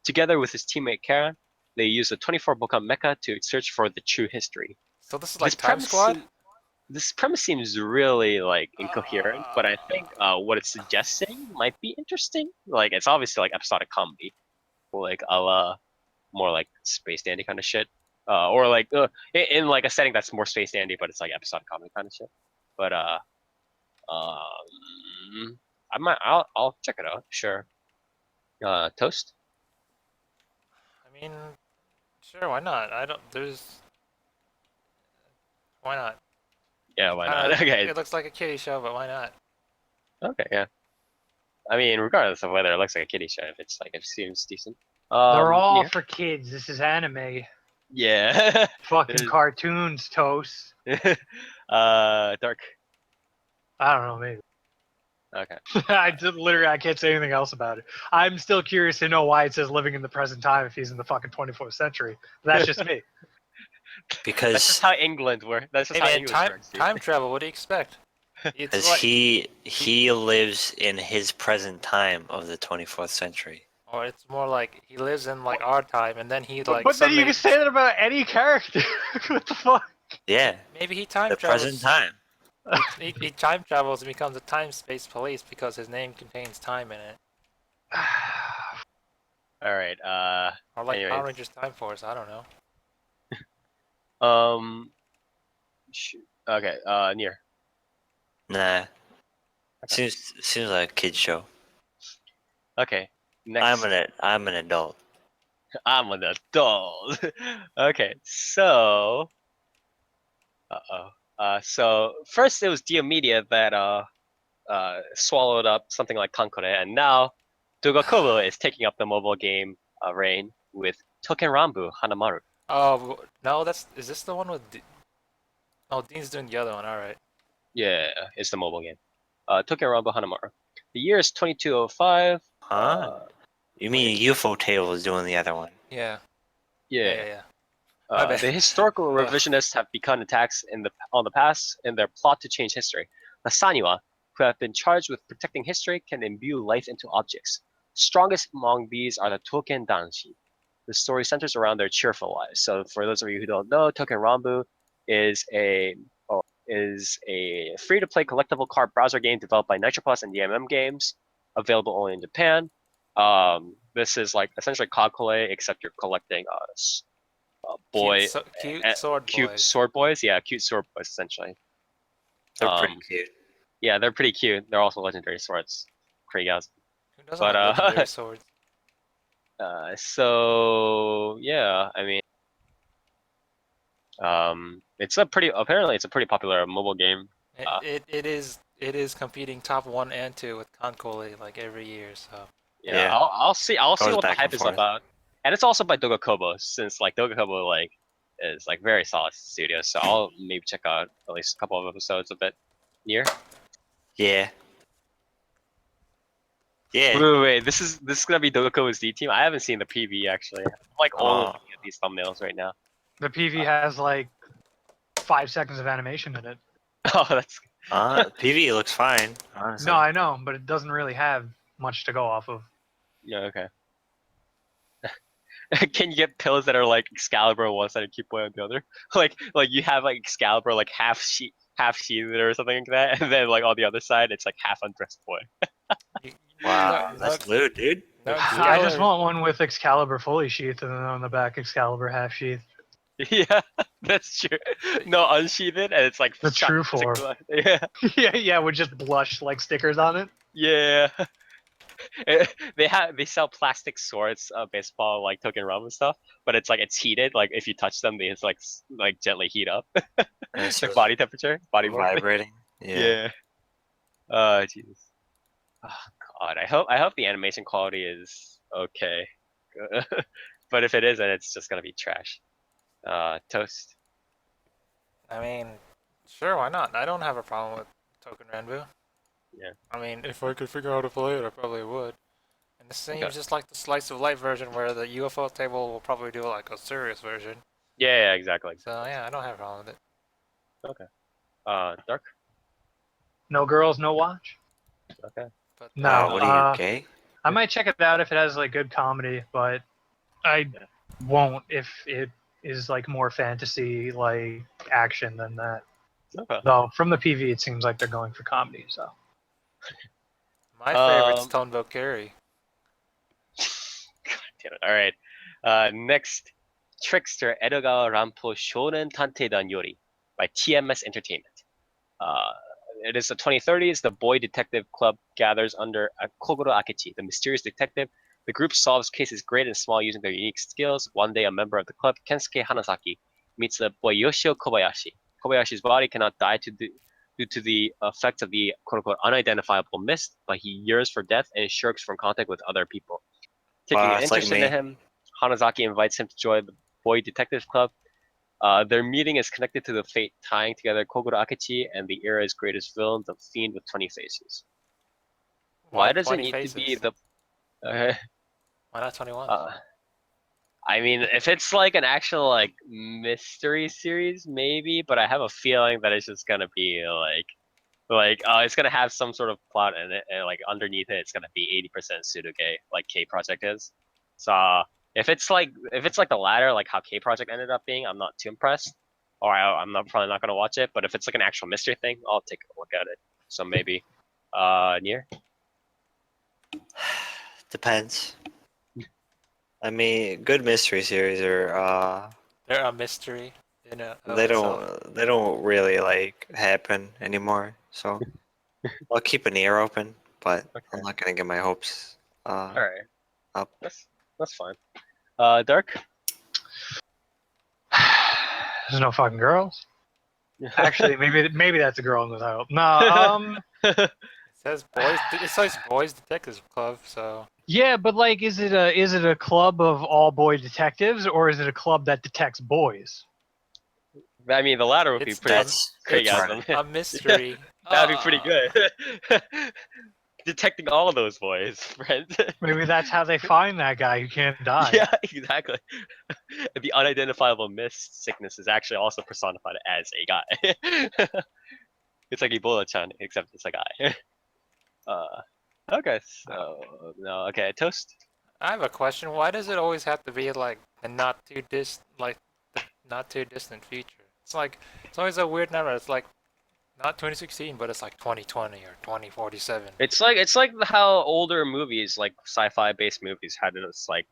S1: Together with his teammate Kara, they use the 24 Bokan mecha to search for the true history.
S4: So this is like Time Squad?
S1: This premise seems really like incoherent, but I think what it's suggesting might be interesting. Like it's obviously like episodic comedy, like a la more like Space Dandy kind of shit, or like in like a setting that's more Space Dandy, but it's like episodic comedy kind of shit. But I'll check it out. Sure. Toast.
S4: I mean, sure, why not? Why not?
S1: Yeah, why not? Okay.
S4: It looks like a kiddie show, but why not?
S1: Okay, yeah. I mean, regardless of whether it looks like a kiddie show, if it seems decent.
S3: They're all
S1: Nier?
S3: for kids. This is anime.
S1: Yeah.
S3: Fucking cartoons, Toast.
S1: Dark.
S3: I don't know, maybe.
S1: Okay.
S3: I can't say anything else about it. I'm still curious to know why it says living in the present time if he's in the fucking 24th century. But that's just me.
S1: That's
S2: Because
S1: just how England works. That's just
S4: Hey
S1: how
S4: man,
S1: English works. Dude.
S4: time travel. What do you expect? It's like,
S2: he lives in his present time of the 24th century.
S4: Or it's more like he lives in like our time, and then he like
S3: But then you
S4: suddenly
S3: can say that about any character. What the fuck?
S2: Yeah,
S4: maybe he time
S2: the present
S4: travels.
S2: time.
S4: He time travels and becomes a time space police because his name contains time in it.
S1: All right.
S4: Or like Power
S1: Anyways.
S4: Rangers Time Force, I don't know.
S1: Shoot. Okay. Near.
S2: Nah,
S1: Okay.
S2: seems like a kid show.
S1: Okay. Next.
S2: I'm an adult.
S1: I'm an adult. Okay. So. Uh-oh. So first it was Dio Media that swallowed up something like Kankore, and now Dogakobo is taking up the mobile game reign with Token Rambu Hanamaru.
S4: Oh no, is this the one with? Oh, Dean's doing the other one. All right.
S1: Yeah, it's the mobile game. Token Rambu Hanamaru. The year is 2205.
S2: Huh? You mean
S1: wait.
S2: UFO Table is doing the other one?
S4: Yeah.
S1: Yeah.
S4: Yeah. My bad.
S1: The historical
S4: Ugh.
S1: revisionists have begun attacks on the past in their plot to change history. The Saniwa, who have been charged with protecting history, can imbue life into objects. Strongest among these are the Token Danshi. The story centers around their cheerful lives. So, for those of you who don't know, Token Rambu is a free-to-play collectible card browser game developed by Nitroplus and DMM Games, available only in Japan. This is like essentially Cogcole, except you're collecting boy,
S4: Cute sword
S1: cute
S4: boys.
S1: sword boys. Yeah, cute sword boys essentially.
S2: They're pretty cute.
S1: Yeah, they're pretty cute. They're also legendary swords. Pretty awesome.
S4: Who doesn't
S1: But
S4: like legendary swords?
S1: so yeah, I mean, apparently it's a pretty popular mobile game.
S4: It is competing top 1 and 2 with Concole like every year. So
S1: Yeah,
S2: Yeah.
S1: I'll see
S2: Goes
S1: what the
S2: back and
S1: hype is
S2: forth.
S1: about. And it's also by Dogakobo, since like Dogakobo like is like very solid studio. So I'll maybe check out at least a couple of episodes of it. Near.
S2: Yeah. Yeah.
S1: Wait. This is gonna be Dogakobo's D team. I haven't seen the PV actually. I'm like only
S2: Oh.
S1: looking at these thumbnails right now.
S3: The PV has like 5 seconds of animation in it.
S1: Oh, that's
S2: PV looks fine, honestly.
S3: No, I know, but it doesn't really have much to go off of.
S1: yeah, okay. Can you get pills that are like Excalibur on one side and Cute Boy on the other? Like you have like Excalibur like half sheathed or something like that, and then like on the other side it's like half undressed boy.
S2: Wow, that's lewd, dude.
S4: No,
S3: I just want one with Excalibur fully sheathed and then on the back Excalibur half sheathed.
S1: Yeah, that's true. No, unsheathed and it's like
S3: The true
S1: physical-
S3: form.
S1: Yeah,
S3: yeah, with just blush like stickers on it.
S1: yeah. They sell plastic swords, baseball like Token Rum and stuff, but it's heated. Like if you touch them, they just like gently heat up,
S2: And it's
S1: like
S2: just
S1: body temperature, body warmth.
S2: vibrating. Yeah.
S1: Yeah. Jesus. Oh God, I hope the animation quality is okay, but if it isn't, it's just gonna be trash. Toast.
S4: I mean, sure, why not? I don't have a problem with Token Ranbu.
S1: Yeah.
S4: I mean, if I could figure out how to play it, I probably would. And this seems just like the slice of life version, where the UFO table will probably do like a serious version.
S1: Yeah, exactly.
S4: So yeah, I don't have a problem with it.
S1: Okay. Dark.
S3: No girls, no watch.
S1: Okay.
S4: But
S3: No,
S2: What are you, gay?
S3: I might check it out if it has like good comedy, but I won't if it is like more fantasy like action than that.
S1: Okay.
S3: Though from the PV, it seems like they're going for comedy. So
S4: my favorite's Tonebo Carey.
S1: God damn it. All right. Next, Trickster Edogawa Rampo Shonen Tanteidan Yori by TMS Entertainment. It is the 2030s. The boy detective club gathers under Kogoro Akechi, the mysterious detective. The group solves cases great and small using their unique skills. One day, a member of the club, Kensuke Hanazaki, meets the boy Yoshio Kobayashi. Kobayashi's body cannot die due to the effects of the quote-unquote unidentifiable mist, but he yearns for death and shirks from contact with other people. Taking
S2: Wow,
S1: an
S2: it's like
S1: interest in
S2: me.
S1: him, Hanazaki invites him to join the boy detective club. Their meeting is connected to the fate tying together Kogoro Akechi and the era's greatest villain, the Fiend with 20 faces. Why does it
S4: 20
S1: need
S4: faces?
S1: to be the... Uh,
S4: Why not 21?
S1: I mean, if it's like an actual like mystery series, maybe, but I have a feeling that it's just gonna be like Like, it's gonna have some sort of plot in it, and like underneath it, it's gonna be 80% pseudo gay, like K Project is. So if it's like the latter, like how K Project ended up being, I'm not too impressed, or I'm not probably not gonna watch it. But if it's like an actual mystery thing, I'll take a look at it. So maybe, Nier.
S2: Depends. I mean, good mystery series are
S4: They're a mystery in a of
S2: they
S4: itself.
S2: don't really like happen anymore. So I'll keep an ear open, but
S1: Okay.
S2: I'm not gonna get my hopes
S1: All right.
S2: up.
S1: That's fine. Dark.
S3: There's no fucking girls. Actually, maybe that's a girl in the title. No,
S4: It says boys. It says boys detectives club. So
S3: yeah, but like, is it a club of all boy detectives, or is it a club that detects boys?
S1: I mean, the latter would be
S4: it's
S1: pretty
S2: That's
S1: great,
S4: it's
S1: guys.
S2: retarded.
S4: a mystery.
S1: That'd be pretty good. Detecting all of those boys, friends.
S3: Maybe that's how they find that guy who can't die.
S1: Yeah, exactly. The unidentifiable mist sickness is actually also personified as a guy. It's like Ebola-chan, except it's a guy. Okay, so no, okay, toast.
S4: I have a question. Why does it always have to be like the not too distant future? It's always a weird number. It's like not 2016, but it's like 2020 or 2047.
S1: It's like how older movies, like sci-fi based movies, had this like,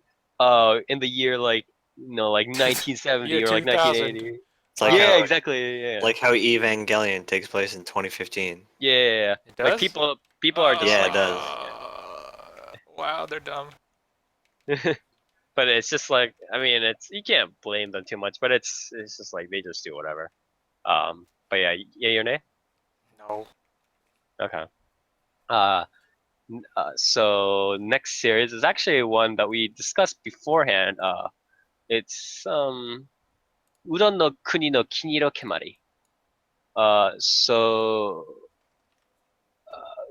S1: in the year like like 1970
S4: Year
S1: or like
S4: 2000.
S1: 1980.
S2: It's like
S1: Yeah,
S2: how
S1: exactly. Yeah,
S2: like how Evangelion takes place in 2015.
S1: yeah.
S4: It
S1: Like
S4: does?
S1: people are just
S2: Yeah,
S1: like,
S2: it does.
S4: Wow, they're dumb.
S1: but it's just like, I mean, it's you can't blame them too much, but it's just like they just do whatever. But yeah, yay or nay?
S4: No.
S1: Okay. Uh, so next series is actually one that we discussed beforehand. It's Udon no Kuni no Kiniro Kemari. So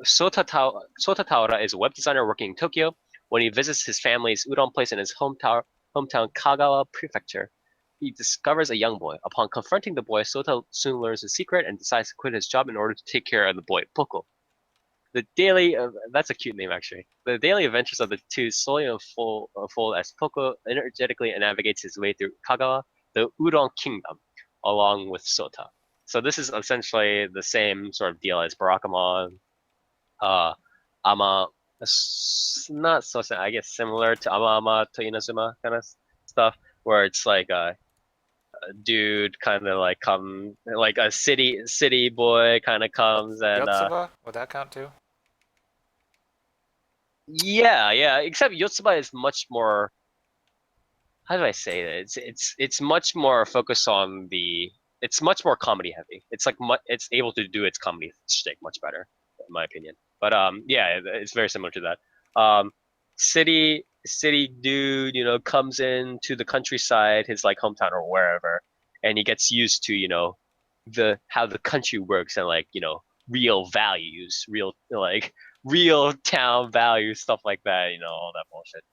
S1: Sota Taura is a web designer working in Tokyo. When he visits his family's udon place in his hometown Kagawa Prefecture, he discovers a young boy. Upon confronting the boy, Sota soon learns his secret and decides to quit his job in order to take care of the boy Poko. The daily that's a cute name actually. The daily adventures of the two slowly unfold as Poko energetically navigates his way through Kagawa, the Udon Kingdom, along with Sota. So this is essentially the same sort of deal as Barakamon, uh, Ama, not so I guess similar to Ama to Inazuma kind of stuff, where it's like a dude kind of like come like a city boy kind of comes and
S4: Yotsuba? Would that count too?
S1: yeah, except Yotsuba is much more, how do I say that? It's much more focused on it's much more comedy heavy. It's like it's able to do its comedy shtick much better, in my opinion. But yeah, it's very similar to that. City dude, comes into the countryside, his like hometown or wherever, and he gets used to the how the country works and like real values, real town values, stuff like that. All that bullshit.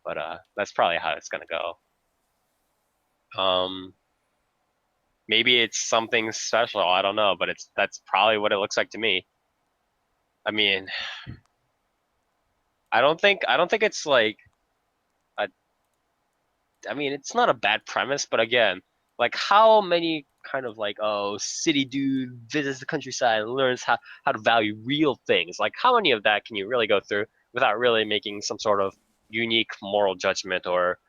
S1: But that's probably how it's gonna go. Um, maybe it's something special. I don't know, but that's probably what it looks like to me. I mean, I don't think it's like a, I mean, it's not a bad premise, but again, like how many kind of like city dude visits the countryside and learns how to value real things. Like how many of that can you really go through without really making some sort of unique moral judgment or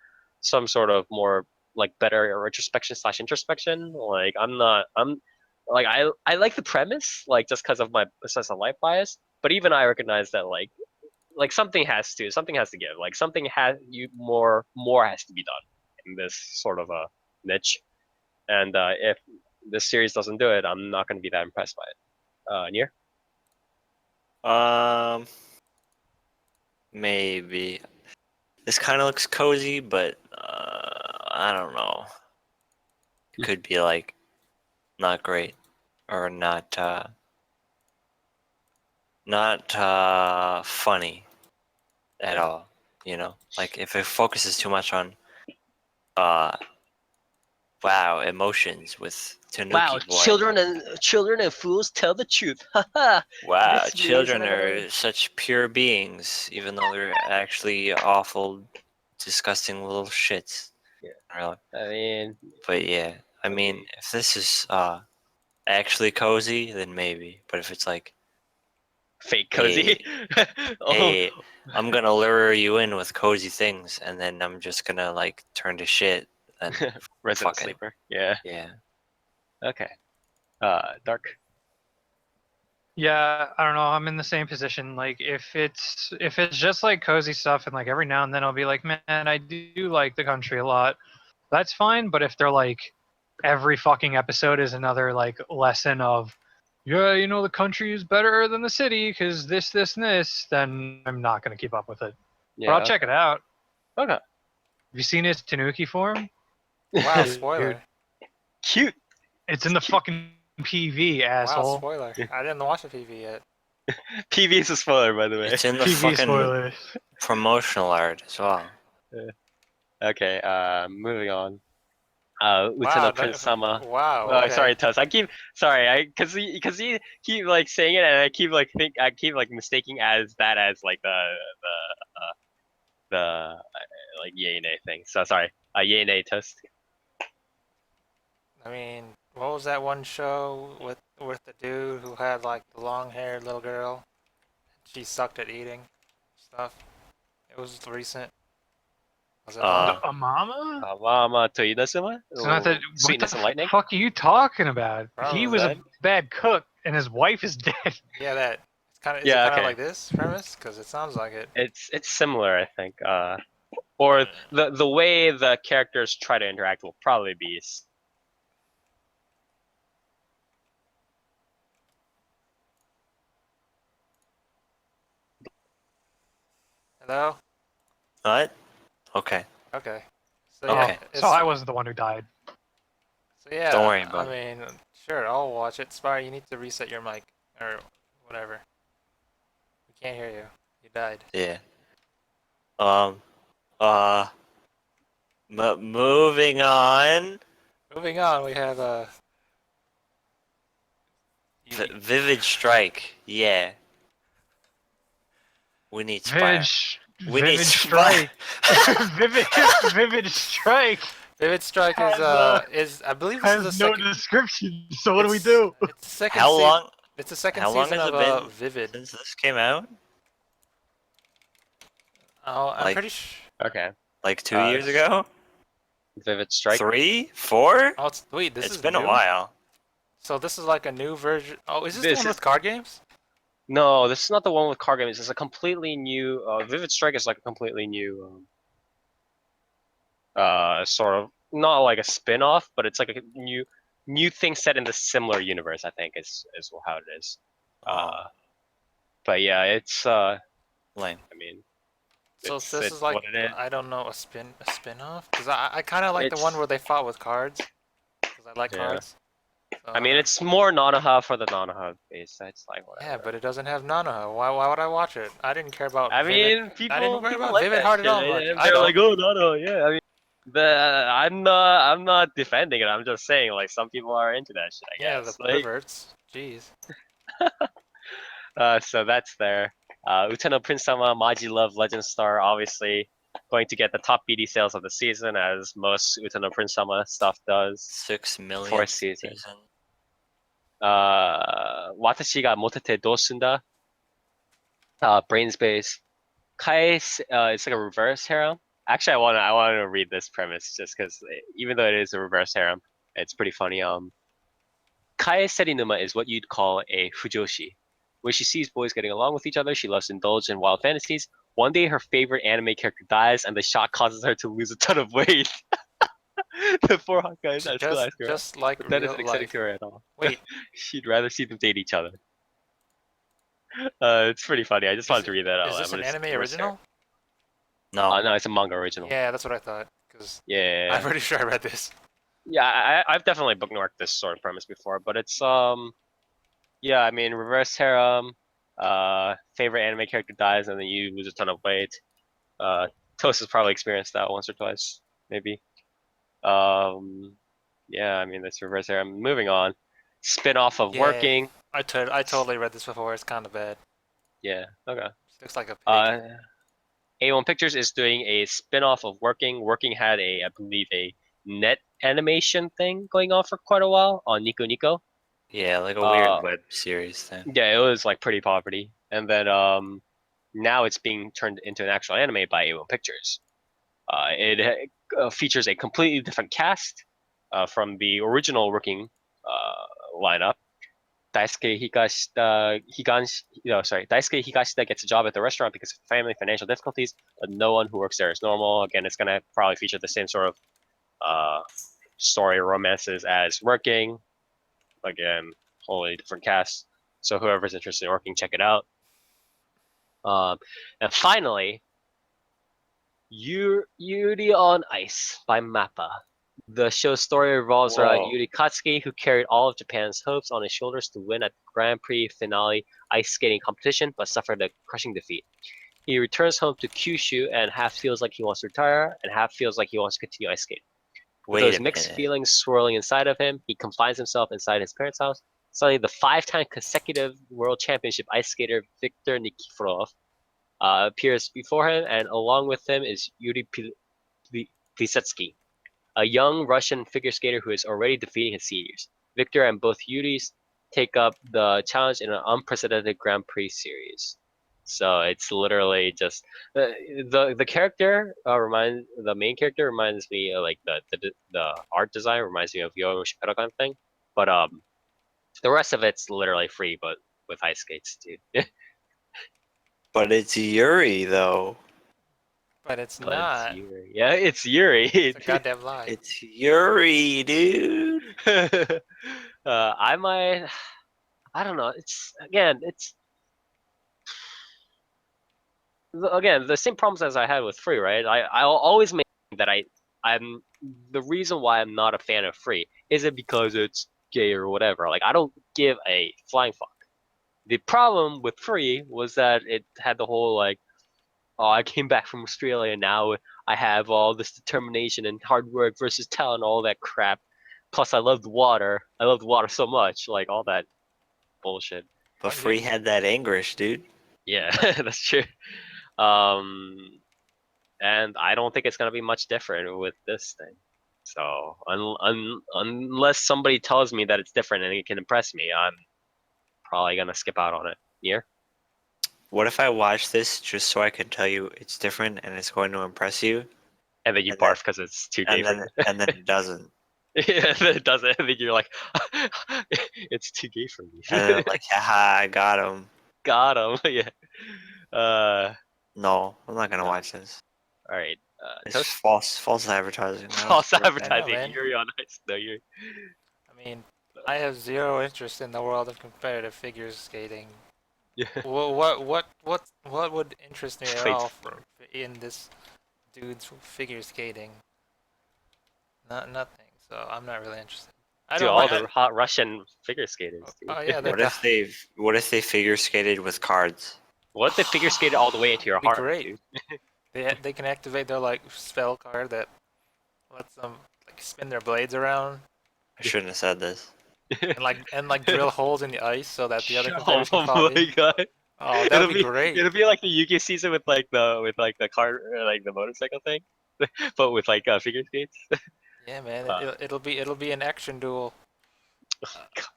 S1: some sort of more like better retrospection slash introspection? Like I'm like I like the premise like just because of my sense of life bias, but even I recognize that like something has to give. Like something has you more has to be done in this sort of a niche. And if this series doesn't do it, I'm not going to be that impressed by it. Nier?
S2: Um, maybe this kind of looks cozy, but I don't know. It could be like not great or not funny at all. Like if it focuses too much on uh wow emotions with Tanuki boy.
S1: children and fools tell the truth. Haha.
S2: Wow,
S1: This means
S2: children
S1: that I'm gonna-
S2: are such pure beings, even though they're actually awful, disgusting little shits.
S1: Yeah.
S2: Really.
S1: I mean,
S2: But yeah, I mean,
S1: Okay.
S2: if this is actually cozy, then maybe. But if it's like,
S1: fake cozy. Oh,
S2: hey, I'm gonna lure you in with cozy things, and then I'm just gonna like turn to shit, then
S1: Resident
S2: fuck it.
S1: Sleeper. Yeah.
S2: Yeah.
S1: Okay. Dark.
S3: Yeah, I don't know. I'm in the same position. Like, if it's just like cozy stuff, and like every now and then I'll be like, man, I do like the country a lot. That's fine. But if they're like every fucking episode is another like lesson of, yeah, the country is better than the city because this, and this, then I'm not gonna keep up with it. But
S1: Yeah.
S3: I'll check it out.
S1: Okay.
S3: Have you seen his Tanuki form?
S4: Wow,
S3: Dude,
S4: spoiler.
S1: Cute.
S3: It's in the fucking PV,
S4: Wow,
S3: asshole.
S4: spoiler. I didn't watch the PV yet.
S1: PV is a spoiler, by the way.
S2: It's in the
S3: PV
S2: fucking
S3: spoilers.
S2: promotional art as well.
S1: Okay. Moving on.
S4: Wow,
S1: Lieutenant Prince Sama.
S4: wow.
S1: Oh,
S4: Okay.
S1: sorry, Tuss. Cause he keep like saying it, and I keep like mistaking as like the like yay nay thing. So sorry, yay nay Tuss.
S4: I mean, what was that one show with the dude who had like the long-haired little girl? She sucked at eating stuff. It was recent. Was it
S2: Uh,
S3: A mama?
S1: Mama to Inazuma?
S3: So not that. What the
S1: Sweetness and lightning.
S3: fuck are you talking about? He
S4: Probably.
S3: was a
S1: What?
S3: bad cook, and his wife is dead.
S4: Yeah, that. It's kind of. Is it
S1: Yeah,
S4: kind of
S1: okay.
S4: like this premise? Because it sounds like it.
S1: It's similar, I think. Or the way the characters try to interact will probably be.
S4: Hello.
S2: what? Okay.
S4: Okay. So
S3: Oh,
S4: yeah.
S2: Okay.
S4: It's,
S3: so I wasn't the one who died.
S4: So yeah.
S2: Don't worry about
S4: I mean, sure, I'll watch it. Spire, you need to reset your mic or whatever. We can't hear you. You died.
S2: Yeah. Um. Uh. Moving on.
S4: Moving on, we have
S2: Vivid Strike. Yeah. We need
S3: Vivid,
S2: Spire. We need
S3: Vivid
S2: Spire.
S3: Strike. Vivid Strike
S4: Vivid Strike is I believe this is the
S3: has no
S4: second.
S3: description. So what do we
S4: It's-
S3: do?
S4: It's the second.
S2: How long?
S4: It's the second
S2: How long
S4: season
S2: has
S4: of
S2: it been
S4: Vivid.
S2: since this came out?
S4: Oh, I'm
S2: Like-
S4: pretty sure.
S1: Okay.
S2: Like 2 years ago?
S1: Vivid Strike.
S2: 3? 4?
S4: Oh, wait, this
S2: It's
S4: is
S2: been
S4: new?
S2: a while.
S4: So this is like a new version. Oh, is this the
S1: This
S4: one
S1: is-
S4: with card games?
S1: No, this is not the one with card games. It's a completely new. Vivid Strike is like a completely new. Sort of not like a spin-off, but it's like a new thing set in the similar universe. I think is how it is. But yeah, it's
S2: Lame.
S1: I mean,
S4: So
S1: it's
S4: this is like
S1: what it is.
S4: I don't know, a spin-off? Because I kind of like the one
S1: It's-
S4: where they fought with cards. Because I like
S1: Yeah.
S4: cards. So,
S1: I mean, it's more Nanoha for the Nanoha base. It's like whatever.
S4: yeah, but it doesn't have Nanoha. Why would I watch it? I didn't care about
S1: I
S4: Vivid.
S1: mean, people
S4: I didn't care
S1: people
S4: about
S1: like
S4: Vivid
S1: that
S4: Heart
S1: shit.
S4: at all much. I
S1: They're
S4: don't.
S1: like, oh Nano, yeah. I mean, I'm not defending it. I'm just saying like some people are into that shit. I
S4: Yeah, the
S1: guess. Like,
S4: perverts. Jeez.
S1: so that's there. Uteno Prince Sama, Maji Love, Legend Star, obviously going to get the top BD sales of the season, as most Uteno Prince Sama stuff does.
S2: 6 million.
S1: Fourth season. Watashi ga motete dosunda. Brain Space. Kai, it's like a reverse harem. Actually, I want to read this premise just because even though it is a reverse harem, it's pretty funny. Kai Serinuma is what you'd call a fujoshi. When she sees boys getting along with each other, she loves to indulge in wild fantasies. One day, her favorite anime character dies, and the shock causes her to lose a ton of weight. The four hot guys are still asking her,
S4: Just like
S1: but that
S4: real
S1: isn't exciting
S4: life.
S1: to her at all.
S4: Wait,
S1: She'd rather see them date each other. It's pretty funny. I just wanted to read that out
S4: is
S1: loud.
S4: this
S1: but
S4: an
S1: it's
S4: anime
S1: reverse
S4: original?
S2: No.
S1: No, it's a manga original.
S4: Yeah, that's what I thought. Because
S1: Yeah.
S4: I'm pretty sure I read this.
S1: Yeah, I've definitely bookmarked this sort of premise before, but it's yeah, I mean reverse harem, favorite anime character dies and then you lose a ton of weight. Toast has probably experienced that once or twice, maybe. Yeah, Yeah, I mean that's reverse there. I'm moving on. Spin-off of
S4: Yeah.
S1: Working.
S4: I totally read this before. It's kind of bad.
S1: Yeah, okay.
S4: She looks like a pig.
S1: A1 Pictures is doing a spin-off of Working. Working had I believe, a net animation thing going on for quite a while on Nico Nico.
S2: Yeah, like a
S1: Uh,
S2: weird web series thing.
S1: yeah, it was like Pretty Poverty, and then now it's being turned into an actual anime by A1 Pictures. It features a completely different cast from the original Working lineup. Daisuke Higashida gets a job at the restaurant because of family financial difficulties, but no one who works there is normal. Again, it's gonna probably feature the same sort of story romances as Working. Again, wholly different cast. So whoever's interested in Working, check it out. And finally, Yuri on Ice by Mappa. The show's story revolves around
S2: Whoa.
S1: Yuri Katsuki, who carried all of Japan's hopes on his shoulders to win at the Grand Prix finale ice skating competition, but suffered a crushing defeat. He returns home to Kyushu and half feels like he wants to retire, and half feels like he wants to continue ice skating. With
S2: Wait
S1: those
S2: a
S1: mixed
S2: minute.
S1: feelings swirling inside of him, he confines himself inside his parents' house. Suddenly, the 5-time consecutive world championship ice skater Viktor Nikiforov appears before him, and along with him is Yuri Plisetsky, a young Russian figure skater who is already defeating his seniors. Victor and both Yuris take up the challenge in an unprecedented Grand Prix series. So it's literally just the character the main character reminds me of like the art design reminds me of Yo Shipero kind of thing, but the rest of it's literally free, but with ice skates, dude.
S2: But it's Yuri, though.
S4: But it's
S1: But it's
S4: not.
S1: Yuri. Yeah, it's Yuri.
S4: It's a goddamn lie.
S2: It's Yuri, dude.
S1: I might. I don't know. Again the same problems as I had with Free, right? I'll always make that I'm the reason why I'm not a fan of Free isn't because it's gay or whatever. Like I don't give a flying fuck. The problem with Free was that it had the whole like, oh, I came back from Australia and now I have all this determination and hard work versus talent, all that crap. Plus, I love the water. I love the water so much, like all that bullshit.
S2: But Free had that English, dude.
S1: Yeah, that's true. Um, and I don't think it's gonna be much different with this thing. So unless somebody tells me that it's different and it can impress me, I'm probably gonna skip out on it. Yeah.
S2: What if I watch this just so I can tell you it's different and it's going to impress you,
S1: And then you
S2: and then
S1: barf because it's too gay for you.
S2: and then it doesn't,
S1: Yeah, and then it doesn't. And then you're like, it's too gay for me.
S2: and then I'm like, haha, I got him.
S1: Got him. Yeah.
S2: No, I'm not gonna
S1: No.
S2: watch this.
S1: All right.
S2: It's
S1: Toast.
S2: false advertising. I don't
S1: False
S2: support that.
S1: advertising.
S4: man.
S1: Yuri on Ice. No, you're.
S4: I mean, I have zero interest in the world of competitive figure skating.
S1: Yeah.
S4: What would interest me at
S1: Played
S4: all
S1: for-
S4: in this dude's figure skating? Nothing. So I'm not really interested. I
S1: Dude,
S4: don't
S1: all
S4: like.
S1: the hot Russian figure skaters. Dude.
S4: Oh yeah,
S2: What if they figure skated with cards?
S1: What if they figure skated all the way into your
S4: Be
S1: heart,
S4: great.
S1: dude?
S4: they can activate their like spell card that lets them like spin their blades around
S2: I shouldn't have said this.
S4: and like drill holes in the ice so that the other
S3: Shut
S4: competitors
S1: Oh
S4: can fall
S1: my
S4: in.
S1: god.
S4: Oh, that would be great.
S1: It'll be like the Yu-Gi season with like the car like the motorcycle thing, but with like figure skates.
S4: Yeah, man.
S1: Uh,
S4: It'll be an action duel.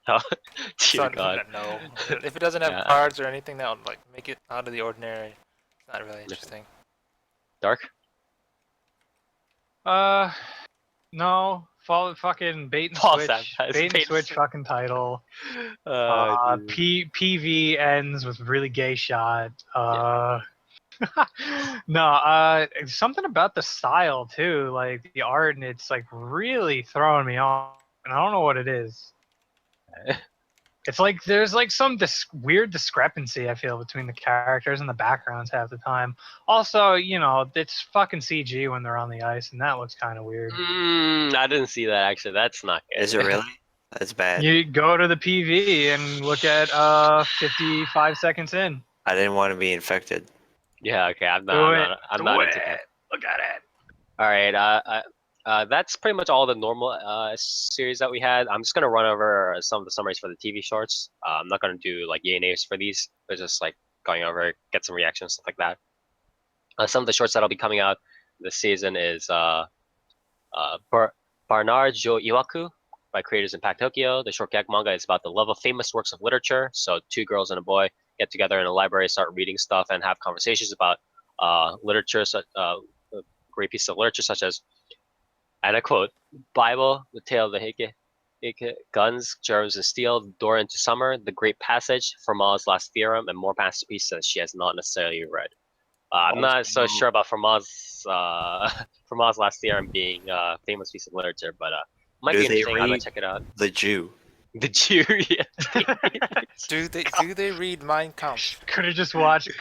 S1: Oh, dear
S4: So,
S1: God.
S4: no. If it doesn't have
S1: Yeah.
S4: cards or anything that would like make it out of the ordinary, it's not really interesting.
S1: Dark.
S3: No, follow fucking bait and
S1: False
S3: switch,
S1: advertising,
S3: bait and
S1: bait and
S3: switch
S1: switch.
S3: fucking title.
S1: Dude.
S3: PV ends with really gay shot. No, something about the style too, like the art, and it's like really throwing me off, and I don't know what it is. It's like there's like some weird discrepancy I feel between the characters and the backgrounds half the time. Also, you know, it's fucking CG when they're on the ice, and that looks kind of weird.
S1: I didn't see that actually. That's not good.
S2: Is it really? That's bad.
S3: You go to the PV and look at 55 seconds in.
S2: I didn't want to be infected.
S1: Yeah. Okay. I'm
S3: Do
S1: not.
S3: it.
S1: I'm
S3: Do
S1: not
S3: it.
S1: into that.
S3: Look at it.
S1: All right. That's pretty much all the normal series that we had. I'm just gonna run over some of the summaries for the TV shorts. I'm not gonna do like yay nays for these, but just like going over, get some reactions, stuff like that. Some of the shorts that'll be coming out this season is Barnard Jo Iwaku by creators Impact Tokyo. The short gag manga is about the love of famous works of literature. So two girls and a boy get together in a library, start reading stuff, and have conversations about literature, great pieces of literature such as, and I quote, Bible, The Tale of the Heike, Guns, Germs, and Steel, Door into Summer, The Great Passage, Fermat's Last Theorem, and more masterpieces that she has not necessarily read. I'm not so sure about Fermat's Fermat's Last Theorem being a famous piece of literature, but might
S2: Do
S1: be
S2: they
S1: interesting. I'm gonna
S2: read
S1: check it out.
S2: The Jew?
S1: The Jew,
S4: Do they read Mein Kampf?
S3: Could have just watched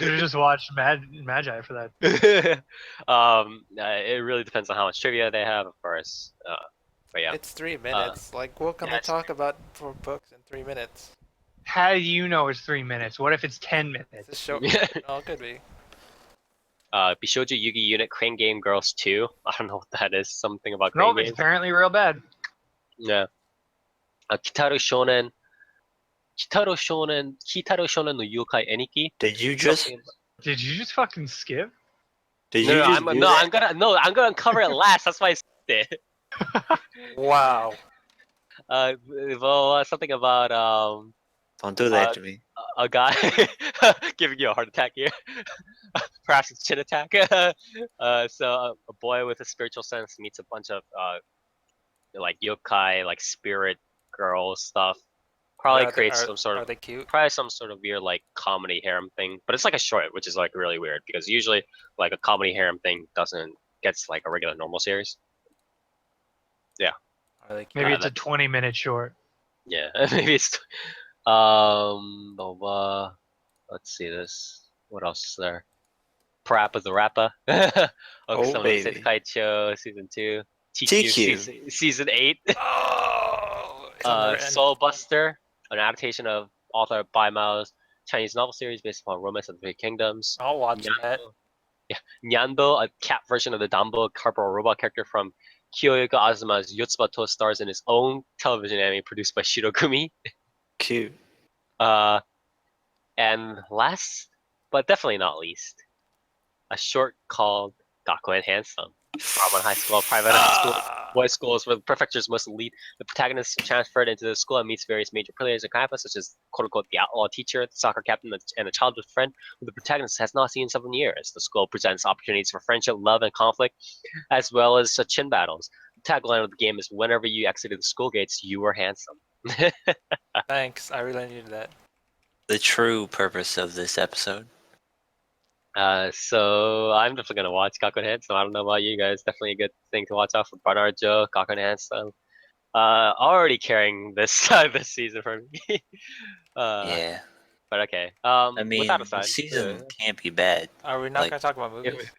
S3: Magi for that.
S1: it really depends on how much trivia they have, of course. But yeah,
S4: It's 3 minutes. Like, what can they talk about for books in 3 minutes?
S3: How do you know it's 3 minutes? What if it's 10
S4: It's a
S3: minutes?
S4: show. Oh, it could be.
S1: Bishojo Yugi Unit Crane Game Girls 2. I don't know what that is. Something about crane
S3: Nope, it's
S1: games.
S3: apparently real bad.
S1: Yeah. Kitaro Shonen no Yokai Eniki.
S2: Did you just?
S1: Something-
S3: Did you just fucking skip?
S2: Did
S1: No,
S2: you
S1: no,
S2: just do that?
S1: I'm gonna cover it last. That's why I said it.
S4: Wow.
S1: Well, something about
S2: Don't do that to me.
S1: a guy giving you a heart attack here. Perhaps it's chin attack. A boy with a spiritual sense meets a bunch of like yokai, like spirit girl stuff. Probably creates some sort
S4: Are
S1: of
S4: they cute?
S1: probably some sort of weird like comedy harem thing. But it's like a short, which is like really weird because usually like a comedy harem thing doesn't gets like a regular normal series.
S4: Are they cute?
S3: Maybe it's a
S1: that's-
S3: 20-minute short.
S1: Yeah, maybe it's let's see this. What else is there? Parappa the Rappa.
S2: Oh, baby.
S1: Kaicho season 2.
S2: TQ.
S1: Season 8.
S4: Oh, it's on the end.
S1: Soul Buster, an adaptation of author Bai Mao's Chinese novel series based upon Romance of the Three Kingdoms.
S4: I'll watch that.
S1: Nyando, a cat version of the Dumbo corporal robot character from Kyoyoka Azuma's Yotsuba stars in his own television anime produced by Shirokumi.
S2: Cute.
S1: And last, but definitely not least, a short called Gakuen Handsome. Ramen High School, private school, boys' schools where the prefectures must lead. The protagonist is transferred into the school and meets various major players in campus, such as quote-unquote the outlaw teacher, the soccer captain, and a childhood friend who the protagonist has not seen in 7 years. The school presents opportunities for friendship, love, and conflict, as well as chin battles. The tagline of the game is whenever you exited the school gates, you were handsome.
S4: Thanks. I really needed that.
S2: The true purpose of this episode.
S1: So I'm definitely gonna watch Gakuen Handsome. I don't know about you guys. Definitely a good thing to watch out for Barnard Joe, Gakuen Handsome. Already carrying this this season for me.
S2: Yeah.
S1: But okay.
S2: I
S1: With
S2: mean,
S1: that
S2: the
S1: aside,
S2: season can't be bad.
S4: Are we not
S2: Like-
S4: gonna talk about movies?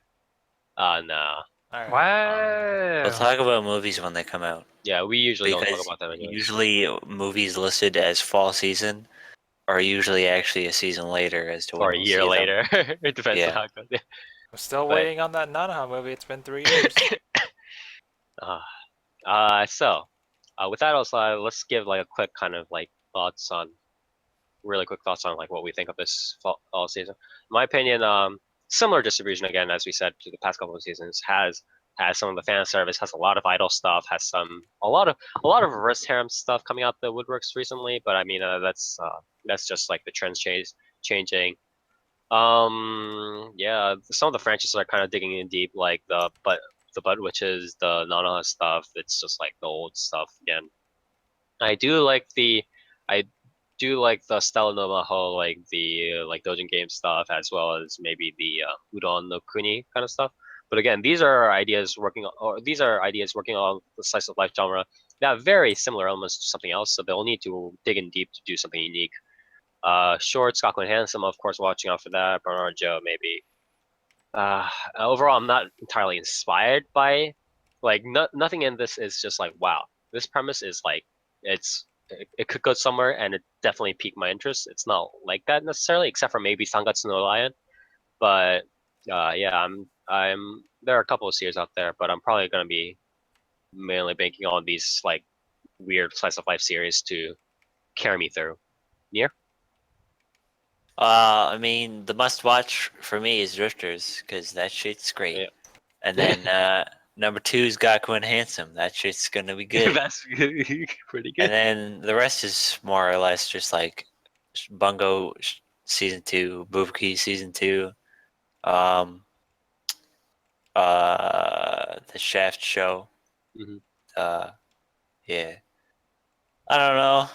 S1: no.
S4: Alright.
S3: Wow.
S2: We'll talk about movies when they come out.
S1: Yeah, we usually don't talk
S2: Because
S1: about them anyway.
S2: usually movies listed as fall season are usually actually a season later as to when
S1: Or a
S2: we'll
S1: year
S2: see them.
S1: later. It depends on
S2: Yeah.
S1: how it goes.
S4: I'm still
S1: But-
S4: waiting on that Nanaha movie. It's been 3 years.
S1: With that also, let's give like a quick kind of like really quick thoughts on like what we think of this fall season. In my opinion, similar distribution again as we said to the past couple of seasons has some of the fan service, has a lot of idol stuff, has a lot of reverse harem stuff coming out the woodworks recently. But I mean that's just like the trends changing. Yeah, some of the franchises are kind of digging in deep, like the Bud Witches, the Nana stuff. It's just like the old stuff again. I do like the Stella no Maho, like the like Dojin game stuff, as well as maybe the Udon no Kuni kind of stuff. But again, these are ideas working on the slice of life genre that have very similar elements to something else. So they'll need to dig in deep to do something unique. Shorts, Gakuen Handsome, of course, watching out for that. Bernard Joe, maybe. Overall, I'm not entirely inspired by, like, nothing in this is just like, wow, this premise is like, it could go somewhere, and it definitely piqued my interest. It's not like that necessarily, except for maybe Sangatsu no Lion. But yeah, there are a couple of series out there, but I'm probably gonna be mainly banking on these like weird slice of life series to carry me through. Nier?
S2: I mean, the must-watch for me is Drifters because that shit's great.
S1: Yeah.
S2: And then number 2 is Gaku and Handsome. That shit's gonna be good.
S1: That's pretty good.
S2: And then the rest is more or less just like Bungo season 2, Bubuki season 2, um, the Shaft show.
S1: Mhm.
S2: Yeah. I don't know.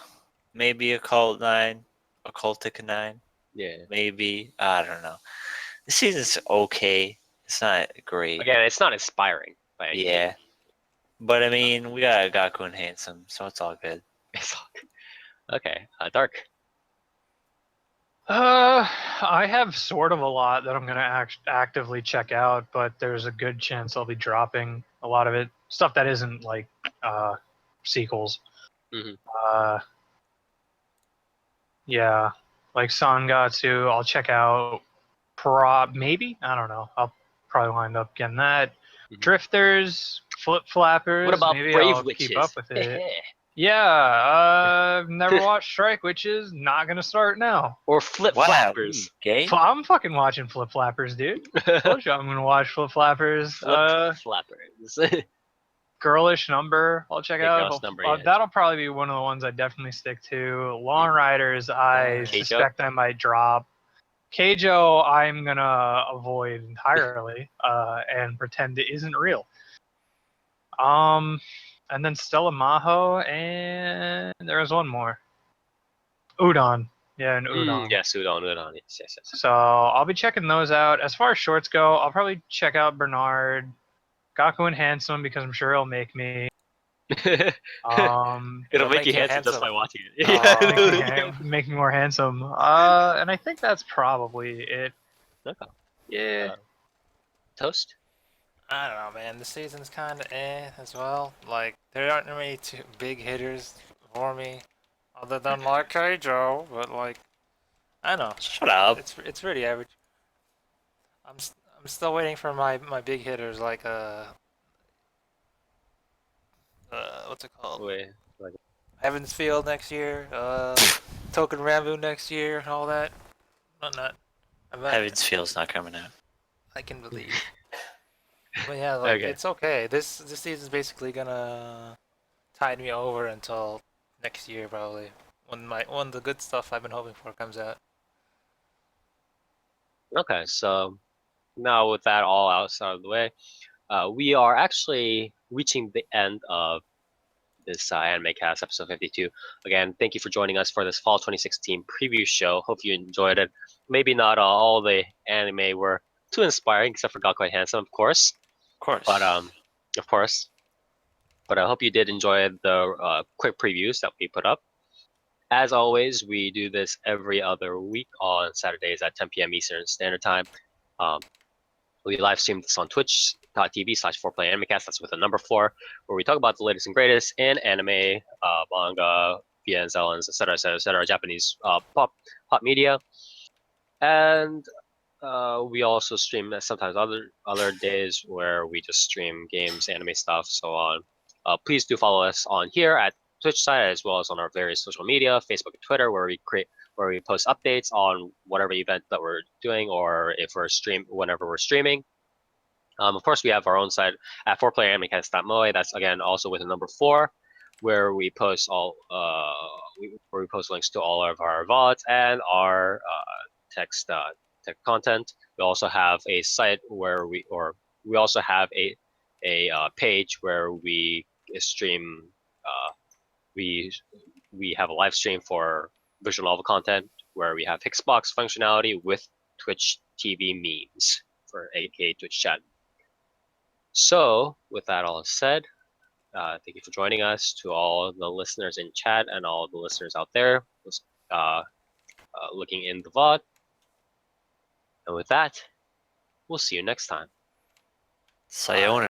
S2: Maybe Occult 9, Occultic 9.
S1: Yeah.
S2: Maybe. I don't know. The season's okay. It's not great.
S1: Again, it's not inspiring by any means.
S2: Yeah. But I mean, we got Gaku and Handsome, so it's all good.
S1: It's all good. Okay, Dark.
S3: I have sort of a lot that I'm gonna actively check out, but there's a good chance I'll be dropping a lot of it. Stuff that isn't like sequels.
S1: Mhm.
S3: Yeah, like Sangatsu, I'll check out. Maybe, I don't know. I'll probably wind up getting that.
S1: Mhm.
S3: Drifters, Flip Flappers.
S1: What about
S3: maybe
S1: Brave
S3: I'll
S1: Witches?
S3: keep up with it. Yeah, never watched Strike Witches. Not gonna start now.
S1: Or Flip
S2: Wow,
S1: Flappers?
S2: gay?
S3: I'm fucking watching Flip Flappers, dude. Told you I'm gonna watch Flip Flappers.
S1: Flip Flappers.
S3: Girlish Number, I'll check
S1: Yeah,
S3: out.
S1: Girlish Number, yeah.
S3: That'll probably be one of the ones I definitely stick to. Long Riders, I
S1: Keijo?
S3: suspect I might drop. Keijo, I'm gonna avoid entirely and pretend it isn't real. And then Stella Maho, and there was one more. Udon. Yeah, and Udon.
S1: Yes, Udon. Yes.
S3: So I'll be checking those out. As far as shorts go, I'll probably check out Bernard, Gaku and Handsome because I'm sure he'll make me.
S1: It'll make you handsome just by watching it.
S3: Make me more handsome. And I think that's probably it.
S1: Okay.
S3: Yeah.
S1: Toast?
S4: I don't know, man. The season's kind of as well. Like, there aren't many big hitters for me, other than like Keijo. But like, I don't know.
S2: Shut up.
S4: It's really average. I'm still waiting for my big hitters like what's it called?
S1: Wait, like,
S4: Evans Field next year. Token Rambo next year. And all that. Not.
S2: Heaven's Field's not coming out.
S4: I can believe. But yeah, like
S1: Okay.
S4: it's okay. This season's basically gonna tide me over until next year probably when the good stuff I've been hoping for comes out.
S1: Okay, so now with that all outside of the way, we are actually reaching the end of this Anime Cast episode 52. Again, thank you for joining us for this fall 2016 preview show. Hope you enjoyed it. Maybe not all the anime were too inspiring, except for Gaku and Handsome, of course.
S2: Of course.
S1: But of course. But I hope you did enjoy the quick previews that we put up. As always, we do this every other week on Saturdays at 10 p.m. Eastern Standard Time. We live stream this on twitch.tv/4PlayAnimecast. That's with a number 4, where we talk about the latest and greatest in anime, manga, VNs, etc., Japanese pop media. And we also stream sometimes other days where we just stream games, anime stuff, so on. Please do follow us on here at Twitch side as well as on our various social media, Facebook and Twitter, where we post updates on whatever event that we're doing or if whenever we're streaming. Of course, we have our own site at 4PlayerAnimecast.moe. That's again also with a number 4, where we post where we post links to all of our VODs and our text content. We also have a site where we also have a page where we stream. We have a live stream for visual novel content where we have Xbox functionality with Twitch TV memes for aka Twitch chat. So, with that all said, thank you for joining us. To all the listeners in chat and all the listeners out there looking in the VOD. And with that, we'll see you next time.
S2: Sayonara.